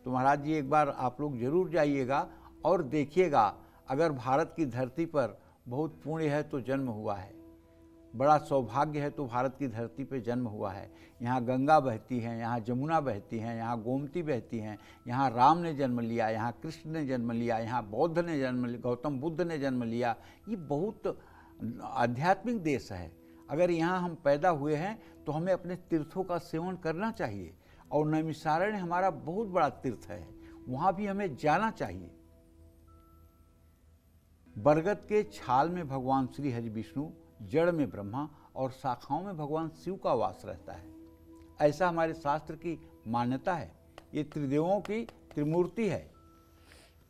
तो महाराज जी एक बार आप लोग जरूर जाइएगा और देखिएगा। अगर भारत की धरती पर बहुत पुण्य है तो जन्म हुआ है, बड़ा सौभाग्य है तो भारत की धरती पे जन्म हुआ है। यहाँ गंगा बहती है, यहाँ जमुना बहती है, यहाँ गोमती बहती हैं, यहाँ राम ने जन्म लिया, यहाँ कृष्ण ने जन्म लिया, यहाँ बौद्ध ने जन्म लिया, गौतम बुद्ध ने जन्म लिया। ये बहुत आध्यात्मिक देश है। अगर यहाँ हम पैदा हुए हैं तो हमें अपने तीर्थों का सेवन करना चाहिए और नैमिषारण्य हमारा बहुत बड़ा तीर्थ है, वहाँ भी हमें जाना चाहिए। बरगद के छाल में भगवान श्री हरि विष्णु, जड़ में ब्रह्मा और शाखाओं में भगवान शिव का वास रहता है, ऐसा हमारे शास्त्र की मान्यता है। ये त्रिदेवों की त्रिमूर्ति है।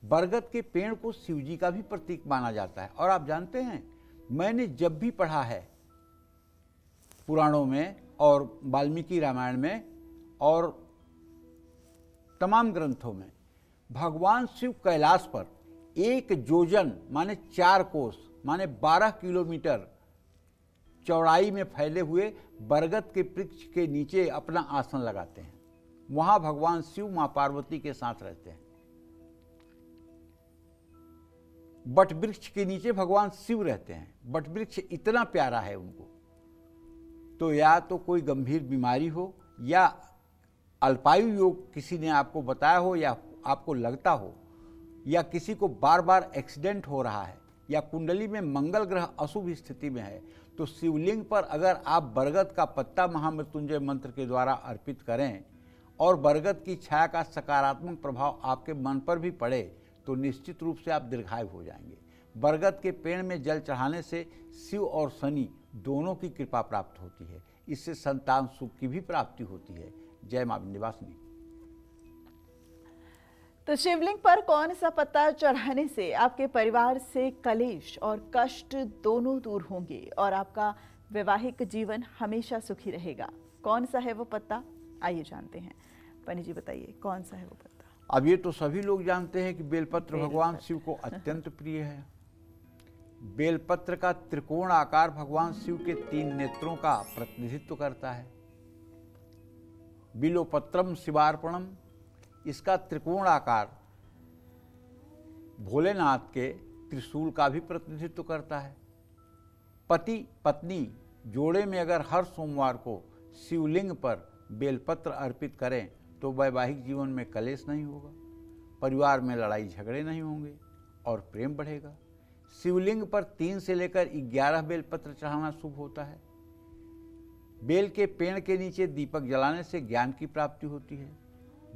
बरगद के पेड़ को शिव जी का भी प्रतीक माना जाता है। और आप जानते हैं, मैंने जब भी पढ़ा है पुराणों में और वाल्मीकि रामायण में और तमाम ग्रंथों में, भगवान शिव कैलाश पर 1 योजन माने 4 कोस माने 12 किलोमीटर चौड़ाई में फैले हुए बरगद के वृक्ष के नीचे अपना आसन लगाते हैं। वहां भगवान शिव मां पार्वती के साथ रहते हैं। बट वृक्ष के नीचे भगवान शिव रहते हैं। बट वृक्ष इतना प्यारा है उनको, तो या तो कोई गंभीर बीमारी हो या अल्पायु योग किसी ने आपको बताया हो या आपको लगता हो, या किसी को बार बार एक्सीडेंट हो रहा है, या कुंडली में मंगल ग्रह अशुभ स्थिति में है, तो शिवलिंग पर अगर आप बरगद का पत्ता महामृत्युंजय मंत्र के द्वारा अर्पित करें और बरगद की छाया का सकारात्मक प्रभाव आपके मन पर भी पड़े तो निश्चित रूप से आप दीर्घायु हो जाएंगे। बरगद के पेड़ में जल चढ़ाने से शिव और शनि दोनों की कृपा प्राप्त होती है। इससे संतान सुख की भी प्राप्ति होती है। जय मां विंध्यवासिनी। तो शिवलिंग पर कौन सा पत्ता चढ़ाने से आपके परिवार से कलेश और कष्ट दोनों दूर होंगे और आपका वैवाहिक जीवन हमेशा सुखी रहेगा? कौन सा है वो पत्ता, आइए जानते हैं। पंडित जी बताइए कौन सा है वो पत्ता? अब ये तो सभी लोग जानते हैं कि बेलपत्र भगवान शिव को अत्यंत प्रिय है। बेलपत्र का त्रिकोण आकार भगवान शिव के 3 नेत्रों का प्रतिनिधित्व करता है। बिलोपत्रम शिवार्पणम, इसका त्रिकोण आकार भोलेनाथ के त्रिशूल का भी प्रतिनिधित्व करता है। पति पत्नी जोड़े में अगर हर सोमवार को शिवलिंग पर बेलपत्र अर्पित करें तो वैवाहिक जीवन में कलेश नहीं होगा, परिवार में लड़ाई झगड़े नहीं होंगे और प्रेम बढ़ेगा। शिवलिंग पर 3 से लेकर 11 बेलपत्र चढ़ाना शुभ होता है। बेल के पेड़ के नीचे दीपक जलाने से ज्ञान की प्राप्ति होती है।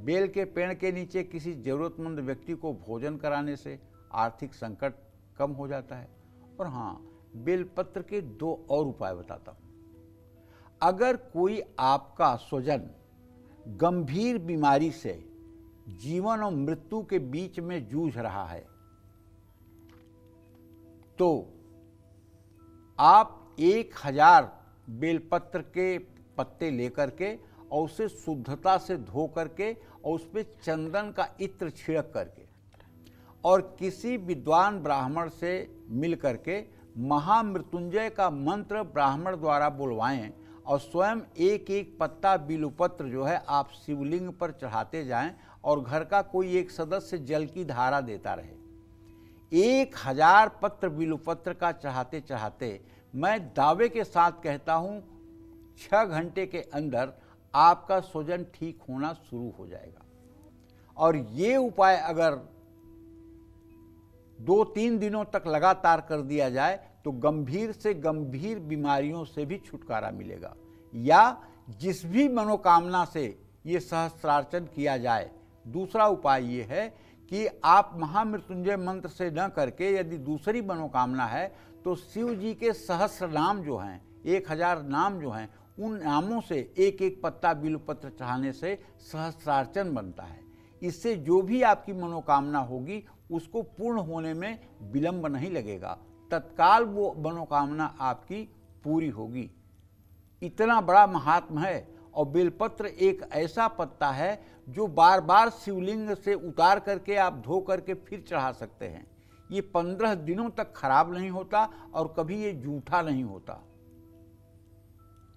बेल के पेड़ के नीचे किसी जरूरतमंद व्यक्ति को भोजन कराने से आर्थिक संकट कम हो जाता है। और हाँ, बेलपत्र के 2 और उपाय बताता हूँ। अगर कोई आपका स्वजन गंभीर बीमारी से जीवन और मृत्यु के बीच में जूझ रहा है तो आप 1000 बेलपत्र के पत्ते लेकर के और उसे शुद्धता से धो करके और उस पर चंदन का इत्र छिड़क करके और किसी विद्वान ब्राह्मण से मिल करके महामृत्युंजय का मंत्र ब्राह्मण द्वारा बुलवाएं और स्वयं एक एक पत्ता बिल्वपत्र जो है आप शिवलिंग पर चढ़ाते जाएं और घर का कोई एक सदस्य जल की धारा देता रहे। 1000 पत्र बिल्वपत्र का चढ़ाते चढ़ाते मैं दावे के साथ कहता हूं 6 घंटे के अंदर आपका स्वजन ठीक होना शुरू हो जाएगा। और ये उपाय अगर 2-3 दिनों तक लगातार कर दिया जाए तो गंभीर से गंभीर बीमारियों से भी छुटकारा मिलेगा। या जिस भी मनोकामना से ये सहस्त्रार्चन किया जाए। दूसरा उपाय ये है कि आप महामृत्युंजय मंत्र से न करके यदि दूसरी मनोकामना है तो शिव जी के सहस्र नाम जो हैं, 1000 नाम जो हैं, उन नामों से एक एक पत्ता बिल्वपत्र चढ़ाने से सहस्त्रार्चन बनता है। इससे जो भी आपकी मनोकामना होगी उसको पूर्ण होने में विलंब नहीं लगेगा, तत्काल वो मनोकामना आपकी पूरी होगी। इतना बड़ा महात्म है। और बेलपत्र एक ऐसा पत्ता है जो बार बार शिवलिंग से उतार करके आप धो करके फिर चढ़ा सकते हैं। ये 15 दिनों तक खराब नहीं होता और कभी ये जूठा नहीं होता।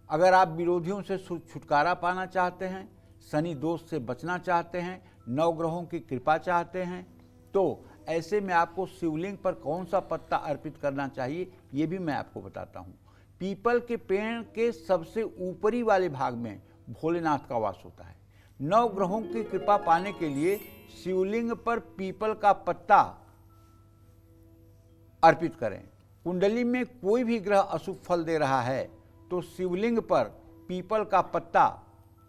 अगर आप विरोधियों से छुटकारा पाना चाहते हैं, शनि दोष से बचना चाहते हैं, नवग्रहों की कृपा चाहते हैं, तो ऐसे में आपको शिवलिंग पर कौन सा पत्ता अर्पित करना चाहिए ये भी मैं आपको बताता हूँ। पीपल के पेड़ के सबसे ऊपरी वाले भाग में भोलेनाथ का वास होता है। नवग्रहों की कृपा पाने के लिए शिवलिंग पर पीपल का पत्ता अर्पित करें। कुंडली में कोई भी ग्रह अशुभ फल दे रहा है तो शिवलिंग पर पीपल का पत्ता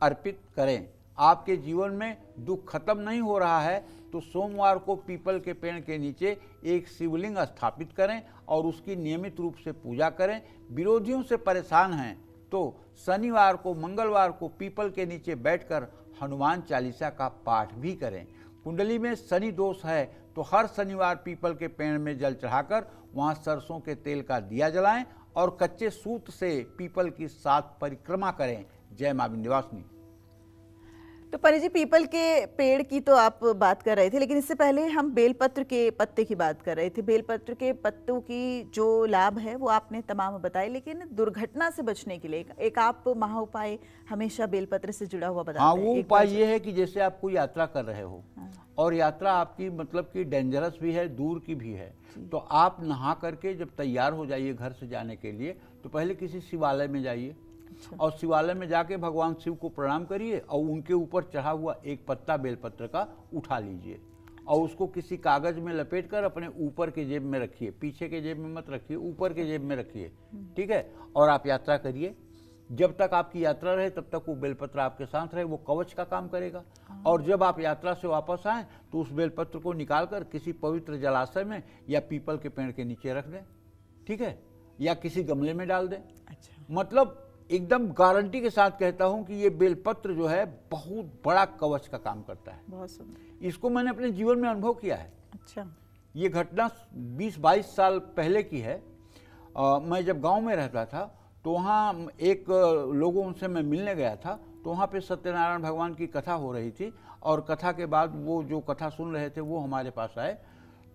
अर्पित करें। आपके जीवन में दुख खत्म नहीं हो रहा है तो सोमवार को पीपल के पेड़ के नीचे एक शिवलिंग स्थापित करें और उसकी नियमित रूप से पूजा करें। विरोधियों से परेशान हैं तो शनिवार को, मंगलवार को पीपल के नीचे बैठकर हनुमान चालीसा का पाठ भी करें। कुंडली में शनि दोष है तो हर शनिवार पीपल के पेड़ में जल चढ़ाकर वहां सरसों के तेल का दिया जलाएं और कच्चे सूत से पीपल की 7 परिक्रमा करें। जय मां विंध्यवासिनी। तो पंडित जी, पीपल के पेड़ की तो आप बात कर रहे थे, लेकिन इससे पहले हम बेलपत्र के पत्ते की बात कर रहे थे। बेलपत्र के पत्तों की जो लाभ है वो आपने तमाम बताए, लेकिन दुर्घटना से बचने के लिए एक आप महा उपाय हमेशा बेलपत्र से जुड़ा हुआ बताते हैं। हाँ, वो उपाय ये है कि जैसे आप कोई यात्रा कर रहे हो और यात्रा आपकी मतलब कि डेंजरस भी है, दूर की भी है, तो आप नहा करके जब तैयार हो जाइए घर से जाने के लिए तो पहले किसी शिवालय में जाइए और शिवालय में जाके भगवान शिव को प्रणाम करिए और उनके ऊपर चढ़ा हुआ एक पत्ता बेलपत्र का उठा लीजिए और उसको किसी कागज में लपेट कर अपने ऊपर के जेब में रखिए। पीछे के जेब में मत रखिए, ऊपर के जेब में रखिए, ठीक है। और आप यात्रा करिए। जब तक आपकी यात्रा रहे तब तक वो बेलपत्र आपके साथ रहे, वो कवच का काम करेगा। और जब आप यात्रा से वापस आएं तो उस बेलपत्र को निकालकर किसी पवित्र जलाशय में या पीपल के पेड़ के नीचे रख दें, ठीक है, या किसी गमले में डाल दें। अच्छा, मतलब एकदम गारंटी के साथ कहता हूं कि ये बेलपत्र जो है बहुत बड़ा कवच का काम करता है। बहुत सुंदर। इसको मैंने अपने जीवन में अनुभव किया है। अच्छा, ये घटना 20-22 साल पहले की है। मैं जब गांव में रहता था तो वहाँ एक लोगों से मैं मिलने गया था, तो वहाँ पे सत्यनारायण भगवान की कथा हो रही थी और कथा के बाद वो जो कथा सुन रहे थे वो हमारे पास आए।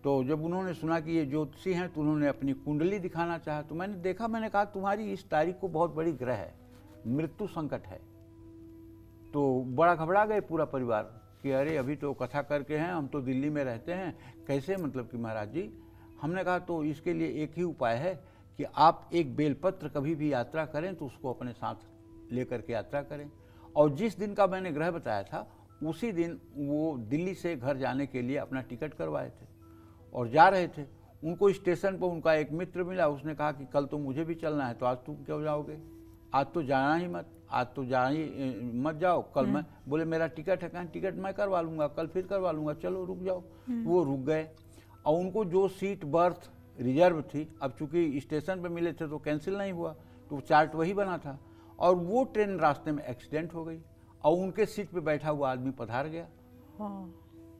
तो जब उन्होंने सुना कि ये ज्योतिषी हैं तो उन्होंने अपनी कुंडली दिखाना चाहा। तो मैंने देखा, मैंने कहा तुम्हारी इस तारीख को बहुत बड़ी ग्रह है, मृत्यु संकट है। तो बड़ा घबरा गए पूरा परिवार कि अरे अभी तो कथा करके हैं, हम तो दिल्ली में रहते हैं, कैसे, मतलब कि महाराज जी। हमने कहा तो इसके लिए एक ही उपाय है कि आप एक बेलपत्र कभी भी यात्रा करें तो उसको अपने साथ लेकर के यात्रा करें। और जिस दिन का मैंने ग्रह बताया था उसी दिन वो दिल्ली से घर जाने के लिए अपना टिकट करवाए थे और जा रहे थे। उनको स्टेशन पर उनका एक मित्र मिला, उसने कहा कि कल तो मुझे भी चलना है, तो आज तुम क्यों जाओगे, आज तो जाना ही मत, आज तो जाना ही मत जाओ, कल मैं, बोले मेरा टिकट है, कहाँ टिकट मैं करवा लूँगा, कल फिर करवा लूँगा, चलो रुक जाओ। वो रुक गए और उनको जो सीट बर्थ रिजर्व थी, अब चूंकि स्टेशन पे मिले थे तो कैंसिल नहीं हुआ, तो चार्ट वही बना था और वो ट्रेन रास्ते में एक्सीडेंट हो गई और उनके सीट पे बैठा हुआ आदमी पधार गया।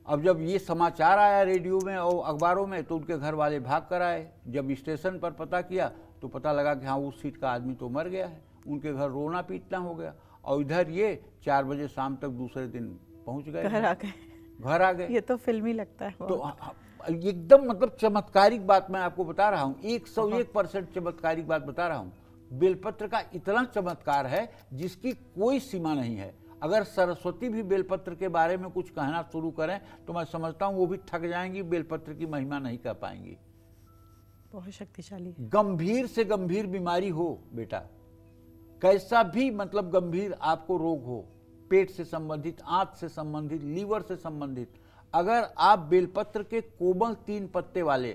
अब जब ये समाचार आया रेडियो में और अखबारों में तो उनके घर वाले भाग कर आए। जब स्टेशन पर पता किया तो पता लगा कि हाँ उस सीट का आदमी तो मर गया है। उनके घर रोना पीटना हो गया और इधर ये 4 बजे शाम तक दूसरे दिन पहुंच गए, घर आ गए। ये तो फिल्मी लगता है। तो एकदम मतलब चमत्कारिक बात मैं आपको बता रहा हूँ, 101% चमत्कारिक बात बता रहा हूँ। बेलपत्र का इतना चमत्कार है जिसकी कोई सीमा नहीं है। अगर सरस्वती भी बेलपत्र के बारे में कुछ कहना शुरू करें तो मैं समझता हूँ वो भी थक जाएंगी, बेलपत्र की महिमा नहीं कर पाएंगी। बहुत शक्तिशाली है। गंभीर से गंभीर बीमारी हो बेटा, कैसा भी मतलब गंभीर आपको रोग हो, पेट से संबंधित, आंत से संबंधित, लीवर से संबंधित, अगर आप बेलपत्र के कोमल 3 पत्ते वाले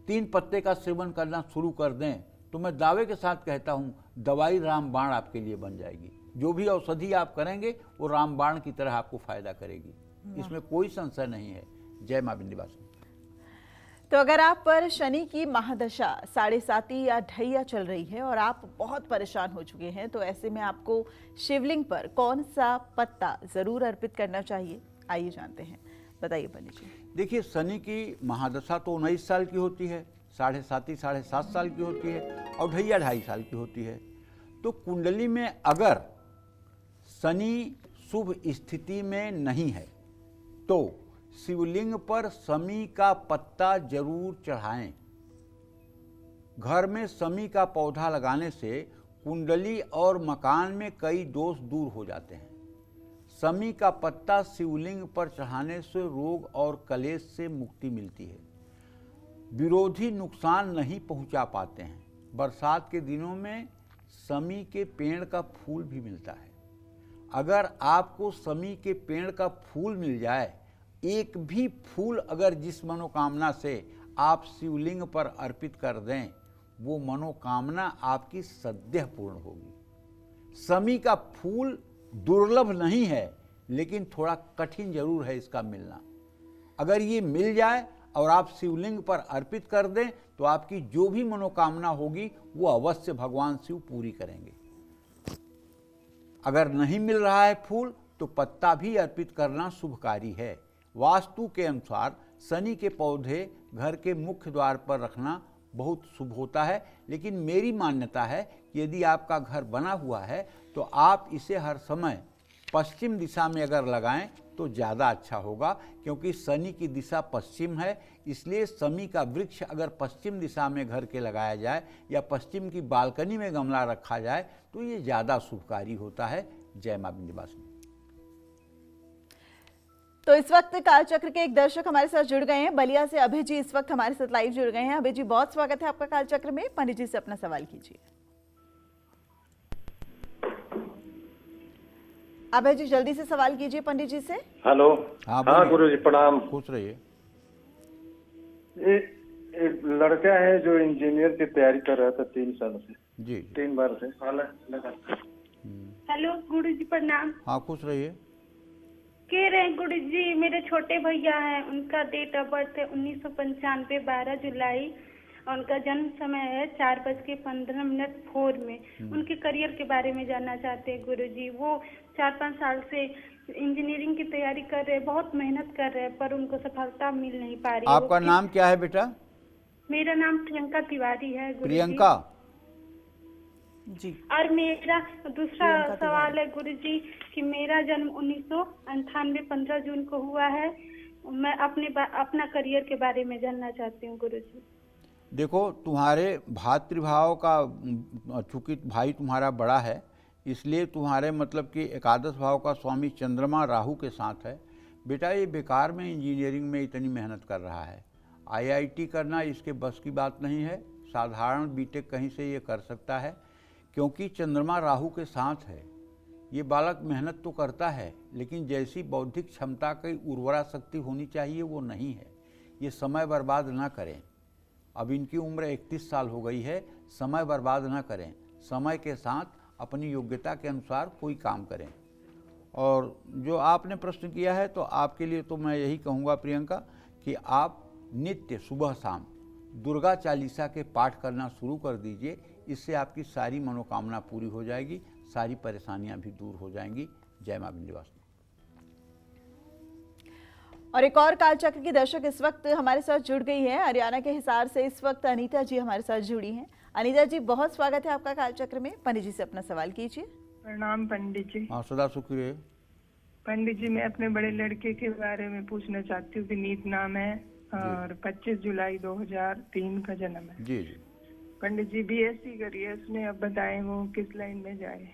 3 पत्ते का सेवन करना शुरू कर दें तो मैं दावे के साथ कहता हूं दवाई रामबाण आपके लिए बन जाएगी। जो भी औषधि आप करेंगे वो रामबाण की तरह आपको फायदा करेगी, इसमें कोई संशय नहीं है। जय मां विंध्यवासिनी। तो अगर आप पर शनि की महादशा 7.5 या ढैया चल रही है और आप बहुत परेशान हो चुके हैं तो ऐसे में आपको शिवलिंग पर कौन सा पत्ता जरूर अर्पित करना चाहिए, आइए जानते हैं। बताइए पंडित जी। देखिए, शनि की महादशा तो 19 साल की होती है, 7.5 साल की होती है और ढैया 2.5 साल की होती है। तो कुंडली में अगर शनि शुभ स्थिति में नहीं है तो शिवलिंग पर शमी का पत्ता जरूर चढ़ाएं। घर में शमी का पौधा लगाने से कुंडली और मकान में कई दोष दूर हो जाते हैं। शमी का पत्ता शिवलिंग पर चढ़ाने से रोग और कलेश से मुक्ति मिलती है। विरोधी नुकसान नहीं पहुंचा पाते हैं। बरसात के दिनों में शमी के पेड़ का फूल भी मिलता है। अगर आपको शमी के पेड़ का फूल मिल जाए, एक भी फूल अगर जिस मनोकामना से आप शिवलिंग पर अर्पित कर दें, वो मनोकामना आपकी सद्य पूर्ण होगी। शमी का फूल दुर्लभ नहीं है लेकिन थोड़ा कठिन जरूर है इसका मिलना। अगर ये मिल जाए और आप शिवलिंग पर अर्पित कर दें तो आपकी जो भी मनोकामना होगी वो अवश्य भगवान शिव पूरी करेंगे। अगर नहीं मिल रहा है फूल तो पत्ता भी अर्पित करना शुभकारी है। वास्तु के अनुसार शनि के पौधे घर के मुख्य द्वार पर रखना बहुत शुभ होता है, लेकिन मेरी मान्यता है कि यदि आपका घर बना हुआ है तो आप इसे हर समय पश्चिम दिशा में अगर लगाएं तो ज़्यादा अच्छा होगा, क्योंकि शनि की दिशा पश्चिम है। इसलिए शमी का वृक्ष अगर पश्चिम दिशा में घर के लगाया जाए या पश्चिम की बालकनी में गमला रखा जाए तो ये ज़्यादा शुभकारी होता है। जय मां विंध्यवासिनी। तो इस वक्त कालचक्र के एक दर्शक हमारे साथ जुड़ गए हैं, बलिया से अभय जी इस वक्त हमारे साथ लाइव जुड़ गए हैं। अभय जी, बहुत स्वागत है आपका कालचक्र में। पंडित जी से अपना सवाल कीजिए। अभय जी जल्दी से सवाल कीजिए पंडित जी से। हेलो। हाँ गुरु जी प्रणाम। खुश रहिए। एक लड़का है जो इंजीनियर की तैयारी कर रहा था 3 साल से, जी 3 बार से लगा। हेलो गुरु जी प्रणाम। हाँ, खुश रहिए। कह रहे हैं गुरु जी मेरे छोटे भैया हैं, उनका डेट ऑफ बर्थ है 1995 12 जुलाई, और उनका जन्म समय है 4:15 भोर में। उनके करियर के बारे में जानना चाहते हैं गुरु जी। वो 4-5 साल से इंजीनियरिंग की तैयारी कर रहे हैं, बहुत मेहनत कर रहे हैं, पर उनको सफलता मिल नहीं पा रही है। आपका नाम क्या है बेटा? मेरा नाम प्रियंका तिवारी है गुरु प्रियंका। जी। और मेरा दूसरा प्रियंका सवाल है गुरु जी कि मेरा जन्म 1998 15 जून को हुआ है। मैं अपना करियर के बारे में जानना चाहती हूँ गुरु जी। देखो, तुम्हारे भातृभाव का, चूंकि भाई तुम्हारा बड़ा है, इसलिए तुम्हारे मतलब कि एकादश भाव का स्वामी चंद्रमा राहु के साथ है। बेटा, ये बेकार में इंजीनियरिंग में इतनी मेहनत कर रहा है। आईआईटी करना इसके बस की बात नहीं है। साधारण बीटेक कहीं से ये कर सकता है, क्योंकि चंद्रमा राहु के साथ है। ये बालक मेहनत तो करता है, लेकिन जैसी बौद्धिक क्षमता की उर्वरा शक्ति होनी चाहिए वो नहीं है। ये समय बर्बाद ना करें। अब इनकी उम्र 31 साल हो गई है। समय बर्बाद ना करें, समय के साथ अपनी योग्यता के अनुसार कोई काम करें। और जो आपने प्रश्न किया है, तो आपके लिए तो मैं यही कहूँगा प्रियंका कि आप नित्य सुबह शाम दुर्गा चालीसा के पाठ करना शुरू कर दीजिए। इससे आपकी सारी मनोकामना पूरी हो जाएगी, सारी परेशानियां भी दूर हो जाएंगी। जय मां विंध्यवासिनी। और एक और कालचक्र की दर्शक इस वक्त हमारे साथ जुड़ गई है। हरियाणा के हिसार से इस वक्त अनीता जी हमारे साथ जुड़ी हैं। अनीता जी, बहुत स्वागत है आपका कालचक्र में। पंडित जी से अपना सवाल कीजिए। प्रणाम पंडित जी। हाँ, सदा सुखी रहे। पंडित जी, मैं अपने बड़े लड़के के बारे में पूछना चाहती हूँ। विनीत नाम है और 25 जुलाई 2003 का जन्म है। जी जी। पंडित जी बीएससी करी है उसने, अब बताएं वो किस लाइन में जाए।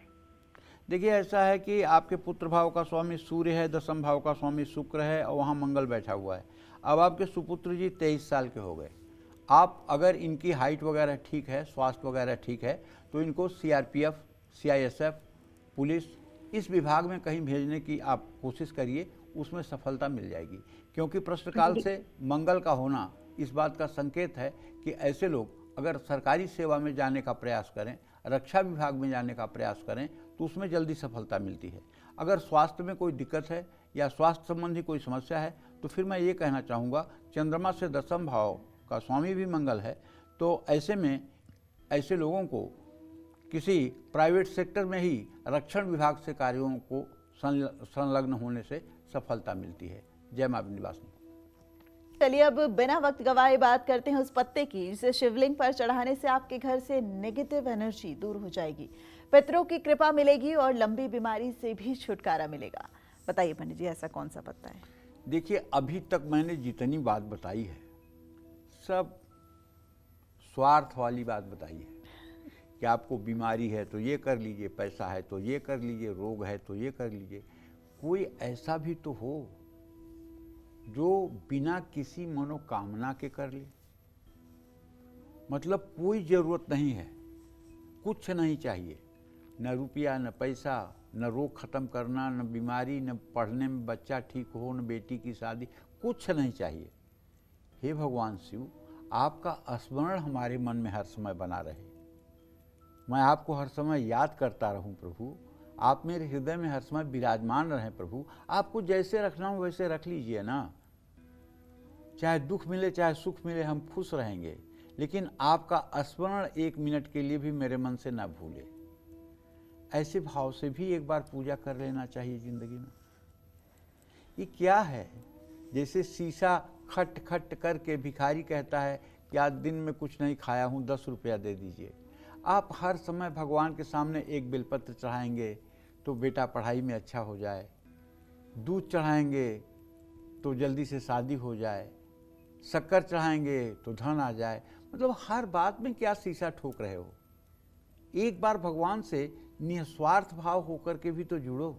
देखिए, ऐसा है कि आपके पुत्र भाव का स्वामी सूर्य है, दशम भाव का स्वामी शुक्र है, और वहाँ मंगल बैठा हुआ है। अब आपके सुपुत्र जी 23 साल के हो गए। आप अगर इनकी हाइट वगैरह ठीक है, स्वास्थ्य वगैरह ठीक है, तो इनको सीआरपीएफ, सीआईएसएफ, पुलिस, इस विभाग में कहीं भेजने की आप कोशिश करिए, उसमें सफलता मिल जाएगी। क्योंकि प्रश्नकाल से मंगल का होना इस बात का संकेत है कि ऐसे लोग अगर सरकारी सेवा में जाने का प्रयास करें, रक्षा विभाग में जाने का प्रयास करें, तो उसमें जल्दी सफलता मिलती है। अगर स्वास्थ्य में कोई दिक्कत है या स्वास्थ्य संबंधी कोई समस्या है, तो फिर मैं ये कहना चाहूँगा, चंद्रमा से दशम भाव का स्वामी भी मंगल है, तो ऐसे में ऐसे लोगों को किसी प्राइवेट सेक्टर में ही रक्षण विभाग से कार्यों को संलग्न होने से सफलता मिलती है। जय मां विंध्यवासिनी। चलिए, अब बिना वक्त गवाए बात करते हैं उस पत्ते की जिसे शिवलिंग पर चढ़ाने से आपके घर से नेगेटिव एनर्जी दूर हो जाएगी, पितरों की कृपा मिलेगी और लंबी बीमारी से भी छुटकारा मिलेगा। बताइए पंडित जी, ऐसा कौन सा पत्ता है? देखिए, अभी तक मैंने जितनी बात बताई है सब स्वार्थ वाली बात बताई है कि आपको बीमारी है तो ये कर लीजिए, पैसा है तो ये कर लीजिए, रोग है तो ये कर लीजिए। कोई ऐसा भी तो हो जो बिना किसी मनोकामना के कर ले। मतलब कोई ज़रूरत नहीं है, कुछ नहीं चाहिए, न रुपया, न पैसा, न रोग ख़त्म करना, न बीमारी, न पढ़ने में बच्चा ठीक हो, न बेटी की शादी, कुछ नहीं चाहिए। हे भगवान शिव, आपका स्मरण हमारे मन में हर समय बना रहे। मैं आपको हर समय याद करता रहूं प्रभु। आप मेरे हृदय में हर समय विराजमान रहें प्रभु। आपको जैसे रखना हो वैसे रख लीजिए ना। चाहे दुख मिले चाहे सुख मिले, हम खुश रहेंगे, लेकिन आपका स्मरण 1 मिनट के लिए भी मेरे मन से ना भूले। ऐसे भाव से भी एक बार पूजा कर लेना चाहिए जिंदगी में। ये क्या है? जैसे शीशा खट खट करके भिखारी कहता है कि आज दिन में कुछ नहीं खाया हूँ, 10 रुपया दे दीजिए। आप हर समय भगवान के सामने एक बेलपत्र चढ़ाएंगे तो बेटा पढ़ाई में अच्छा हो जाए, दूध चढ़ाएंगे तो जल्दी से शादी हो जाए, शक्कर चढ़ाएंगे तो धन आ जाए। मतलब हर बात में क्या शीशा ठोक रहे हो? एक बार भगवान से निस्वार्थ भाव होकर के भी तो जुड़ो।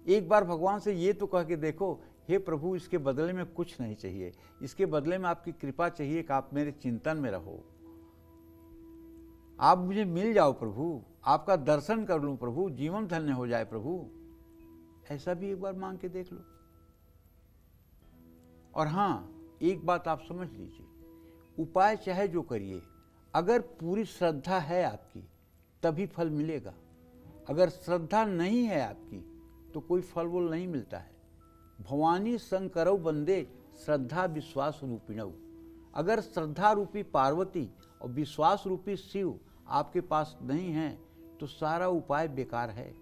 एक बार भगवान से ये तो कह के देखो, हे प्रभु, इसके बदले में कुछ नहीं चाहिए, इसके बदले में आपकी कृपा चाहिए कि आप मेरे चिंतन में रहो, आप मुझे मिल जाओ प्रभु, आपका दर्शन कर लूं प्रभु, जीवन धन्य हो जाए प्रभु। ऐसा भी एक बार मांग के देख लो। और हाँ, एक बात आप समझ लीजिए, उपाय चाहे जो करिए, अगर पूरी श्रद्धा है आपकी तभी फल मिलेगा। अगर श्रद्धा नहीं है आपकी तो कोई फल वोल नहीं मिलता है। भवानी शंकरौ बंदे श्रद्धा विश्वास रूपिणौ। अगर श्रद्धा रूपी पार्वती और विश्वास रूपी शिव आपके पास नहीं है तो सारा उपाय बेकार है।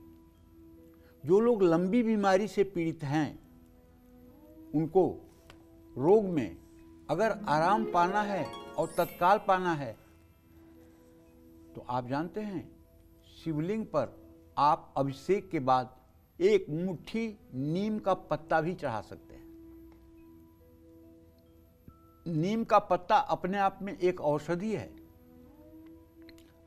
जो लोग लंबी बीमारी से पीड़ित हैं, उनको रोग में अगर आराम पाना है और तत्काल पाना है तो आप जानते हैं, शिवलिंग पर आप अभिषेक के बाद एक मुट्ठी नीम का पत्ता भी चढ़ा सकते हैं। नीम का पत्ता अपने आप में एक औषधि है।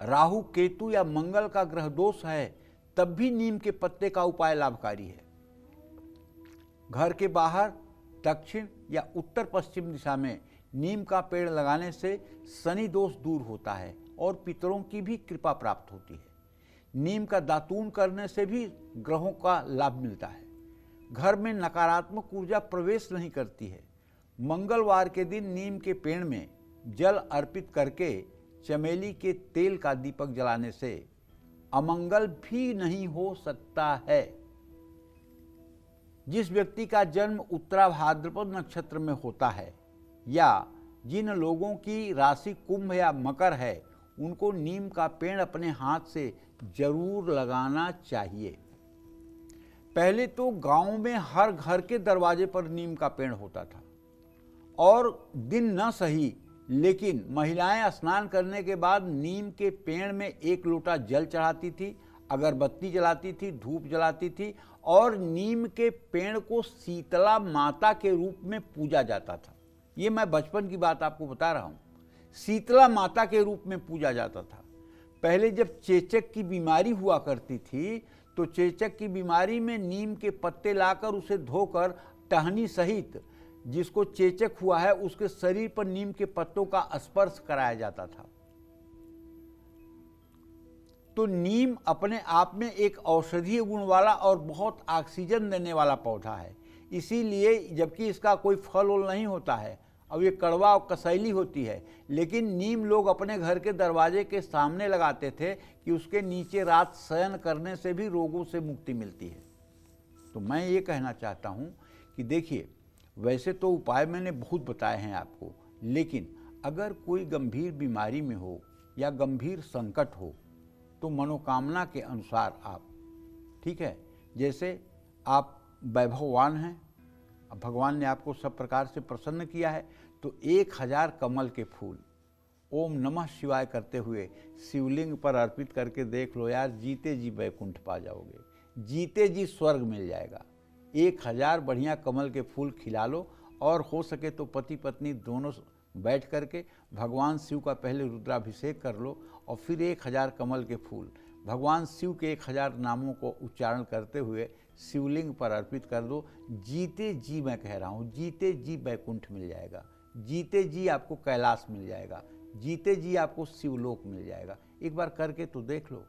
राहु केतु या मंगल का ग्रह दोष है तब भी नीम के पत्ते का उपाय लाभकारी है। घर के बाहर दक्षिण या उत्तर पश्चिम दिशा में नीम का पेड़ लगाने से शनि दोष दूर होता है और पितरों की भी कृपा प्राप्त होती है। नीम का दातून करने से भी ग्रहों का लाभ मिलता है। घर में नकारात्मक ऊर्जा प्रवेश नहीं करती है। मंगलवार के दिन नीम के पेड़ में जल अर्पित करके चमेली के तेल का दीपक जलाने से अमंगल भी नहीं हो सकता है। जिस व्यक्ति का जन्म उत्तरा भाद्रपद नक्षत्र में होता है या जिन लोगों की राशि कुंभ या मकर है, उनको नीम का पेड़ अपने हाथ से जरूर लगाना चाहिए। पहले तो गांव में हर घर के दरवाजे पर नीम का पेड़ होता था और दिन न सही लेकिन महिलाएं स्नान करने के बाद नीम के पेड़ में एक लोटा जल चढ़ाती थी, अगरबत्ती जलाती थी, धूप जलाती थी और नीम के पेड़ को शीतला माता के रूप में पूजा जाता था। ये मैं बचपन की बात आपको बता रहा हूँ। शीतला माता के रूप में पूजा जाता था। पहले जब चेचक की बीमारी हुआ करती थी तो चेचक की बीमारी में नीम के पत्ते लाकर उसे धोकर टहनी सहित जिसको चेचक हुआ है उसके शरीर पर नीम के पत्तों का स्पर्श कराया जाता था। तो नीम अपने आप में एक औषधीय गुण वाला और बहुत ऑक्सीजन देने वाला पौधा है। इसीलिए जबकि इसका कोई फल वल नहीं होता है और ये कड़वा और कसैली होती है, लेकिन नीम लोग अपने घर के दरवाजे के सामने लगाते थे कि उसके नीचे रात शयन करने से भी रोगों से मुक्ति मिलती है। तो मैं ये कहना चाहता हूँ कि देखिए, वैसे तो उपाय मैंने बहुत बताए हैं आपको, लेकिन अगर कोई गंभीर बीमारी में हो या गंभीर संकट हो तो मनोकामना के अनुसार आप, ठीक है, जैसे आप वैभववान हैं, भगवान ने आपको सब प्रकार से प्रसन्न किया है, तो 1000 कमल के फूल ओम नमः शिवाय करते हुए शिवलिंग पर अर्पित करके देख लो यार, जीते जी वैकुंठ पा जाओगे, जीते जी स्वर्ग मिल जाएगा। 1000 बढ़िया कमल के फूल खिला लो और हो सके तो पति पत्नी दोनों बैठ करके भगवान शिव का पहले रुद्राभिषेक कर लो और फिर 1000 कमल के फूल भगवान शिव के 1000 नामों को उच्चारण करते हुए शिवलिंग पर अर्पित कर दो। जीते जी, मैं कह रहा हूँ, जीते जी वैकुंठ मिल जाएगा, जीते जी आपको कैलाश मिल जाएगा, जीते जी आपको शिवलोक मिल जाएगा। एक बार करके तो देख लो।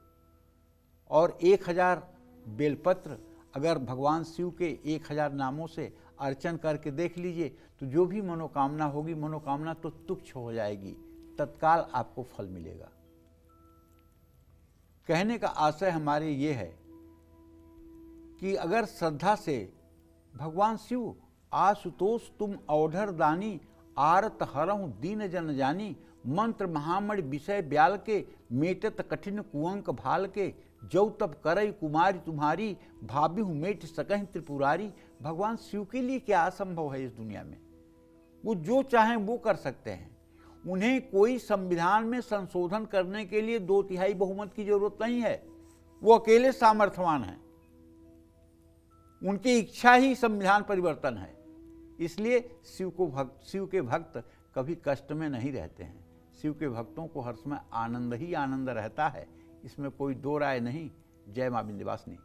और 1000 बेलपत्र अगर भगवान शिव के 1000 नामों से अर्चन करके देख लीजिए तो जो भी मनोकामना होगी, मनोकामना तो तुच्छ हो जाएगी, तत्काल आपको फल मिलेगा। कहने का आशय हमारे ये है कि अगर श्रद्धा से भगवान शिव आशुतोष तुम औढ़र दानी, आरत हरहु दीन जन जानी, मंत्र महामणि विषय ब्याल के, मेटत कठिन कुअंक भाल के, जौ तब करई कुमारी तुम्हारी, भाभी मेट सकहीं त्रिपुरारी। भगवान शिव के लिए क्या असंभव है इस दुनिया में? वो जो चाहें वो कर सकते हैं। उन्हें कोई संविधान में संशोधन करने के लिए 2/3 बहुमत की जरूरत नहीं है। वो अकेले सामर्थ्यवान हैं, उनकी इच्छा ही संविधान परिवर्तन है। इसलिए शिव के भक्त कभी कष्ट में नहीं रहते हैं। शिव के भक्तों को हर समय आनंद ही आनंद रहता है, इसमें कोई दो राय नहीं। जय मां विंध्यवासिनी।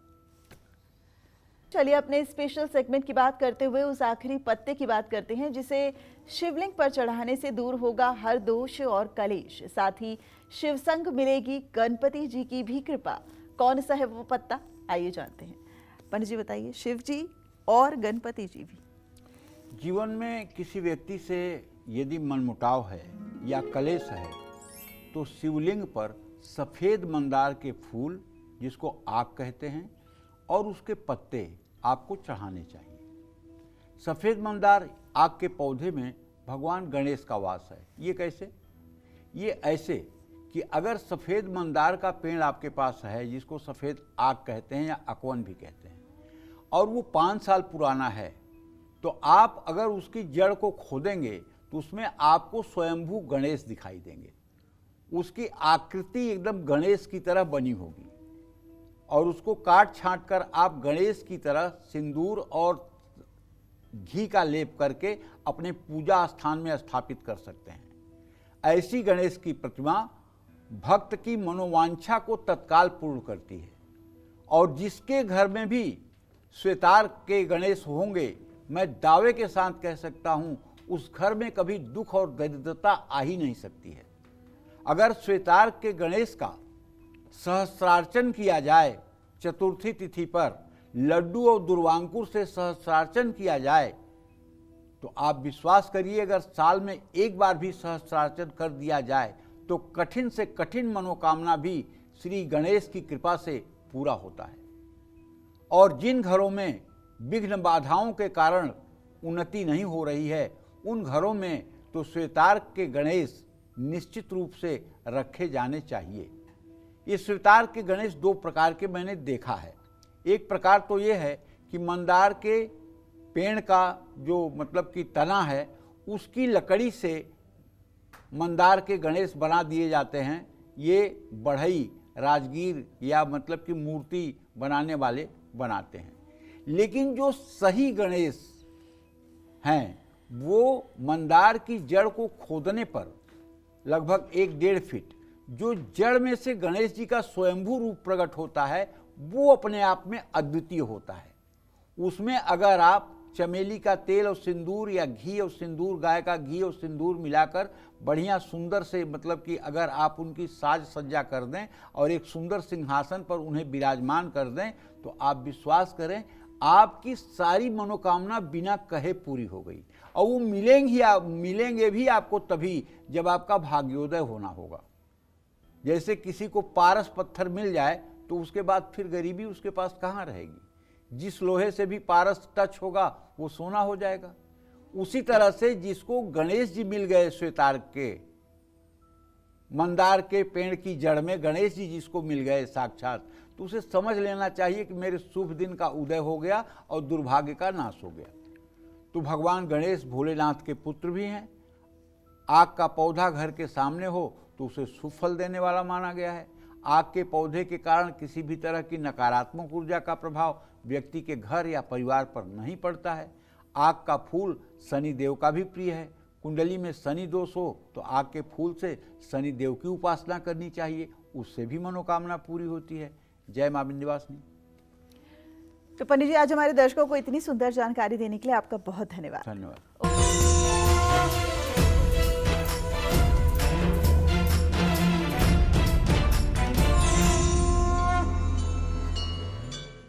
चलिए, अपने स्पेशल सेगमेंट की बात करते हुए उस आखिरी पत्ते की बात करते हैं जिसे शिवलिंग पर चढ़ाने से दूर होगा हर दोष और कलेश, साथ ही शिव संग मिलेगी गणपति जी की भी कृपा। कौन सा है वो पत्ता, आइए जानते हैं। पंडित जी बताइए, शिव जी और गणपति जी भी। जीवन में किसी व्यक्ति से यदि मनमुटाव है या कलेश है तो शिवलिंग पर सफ़ेद मंदार के फूल, जिसको आग कहते हैं, और उसके पत्ते आपको चढ़ाने चाहिए। सफ़ेद मंदार आग के पौधे में भगवान गणेश का वास है। ये कैसे? ये ऐसे कि अगर सफ़ेद मंदार का पेड़ आपके पास है, जिसको सफ़ेद आग कहते हैं या अकवन भी कहते हैं, और वो 5 साल पुराना है, तो आप अगर उसकी जड़ को खोदेंगे तो उसमें आपको स्वयंभू गणेश दिखाई देंगे। उसकी आकृति एकदम गणेश की तरह बनी होगी, और उसको काट छांट कर आप गणेश की तरह सिंदूर और घी का लेप करके अपने पूजा स्थान में स्थापित कर सकते हैं। ऐसी गणेश की प्रतिमा भक्त की मनोवांछा को तत्काल पूर्ण करती है, और जिसके घर में भी श्वेतार के गणेश होंगे, मैं दावे के साथ कह सकता हूं, उस घर में कभी दुख और दरिद्रता आ ही नहीं सकती है। अगर श्वेतार के गणेश का सहस्रार्चन किया जाए, चतुर्थी तिथि पर लड्डू और दुर्वांकुर से सहस्रार्चन किया जाए, तो आप विश्वास करिए, अगर साल में एक बार भी सहस्रार्चन कर दिया जाए तो कठिन से कठिन मनोकामना भी श्री गणेश की कृपा से पूरा होता है। और जिन घरों में विघ्न बाधाओं के कारण उन्नति नहीं हो रही है, उन घरों में तो श्वेतार के गणेश निश्चित रूप से रखे जाने चाहिए। ये श्वेतार के गणेश 2 प्रकार के मैंने देखा है। एक प्रकार तो ये है कि मंदार के पेड़ का जो मतलब कि तना है, उसकी लकड़ी से मंदार के गणेश बना दिए जाते हैं। ये बढ़ई, राजगीर या मतलब कि मूर्ति बनाने वाले बनाते हैं। लेकिन जो सही गणेश हैं, वो मंदार की जड़ को खोदने पर लगभग 1-1.5 फीट जो जड़ में से गणेश जी का स्वयंभू रूप प्रकट होता है, वो अपने आप में अद्वितीय होता है। उसमें अगर आप चमेली का तेल और सिंदूर या घी और सिंदूर, गाय का घी और सिंदूर मिलाकर बढ़िया सुंदर से मतलब कि अगर आप उनकी साज सज्जा कर दें और एक सुंदर सिंहासन पर उन्हें विराजमान कर दें, तो आप विश्वास करें, आपकी सारी मनोकामना बिना कहे पूरी हो गई। और वो मिलेंगे भी आपको तभी जब आपका भाग्योदय होना होगा। जैसे किसी को पारस पत्थर मिल जाए तो उसके बाद फिर गरीबी उसके पास कहाँ रहेगी। जिस लोहे से भी पारस टच होगा वो सोना हो जाएगा। उसी तरह से जिसको गणेश जी मिल गए श्वेतार के मंदार के पेड़ की जड़ में गणेश जी जिसको मिल गए साक्षात, तो उसे समझ लेना चाहिए कि मेरे शुभ दिन का उदय हो गया और दुर्भाग्य का नाश हो गया। तो भगवान गणेश भोलेनाथ के पुत्र भी हैं। आग का पौधा घर के सामने हो तो उसे शुभ फल देने वाला माना गया है। आग के पौधे के कारण किसी भी तरह की नकारात्मक ऊर्जा का प्रभाव व्यक्ति के घर या परिवार पर नहीं पड़ता है। आग का फूल शनि देव का भी प्रिय है। कुंडली में शनि दोष हो तो आग के फूल से शनि देव की उपासना करनी चाहिए, उससे भी मनोकामना पूरी होती है। जय मां विंध्यवासिनी। तो पंडित जी, आज हमारे दर्शकों को इतनी सुंदर जानकारी देने के लिए आपका बहुत धन्यवाद। धन्यवाद।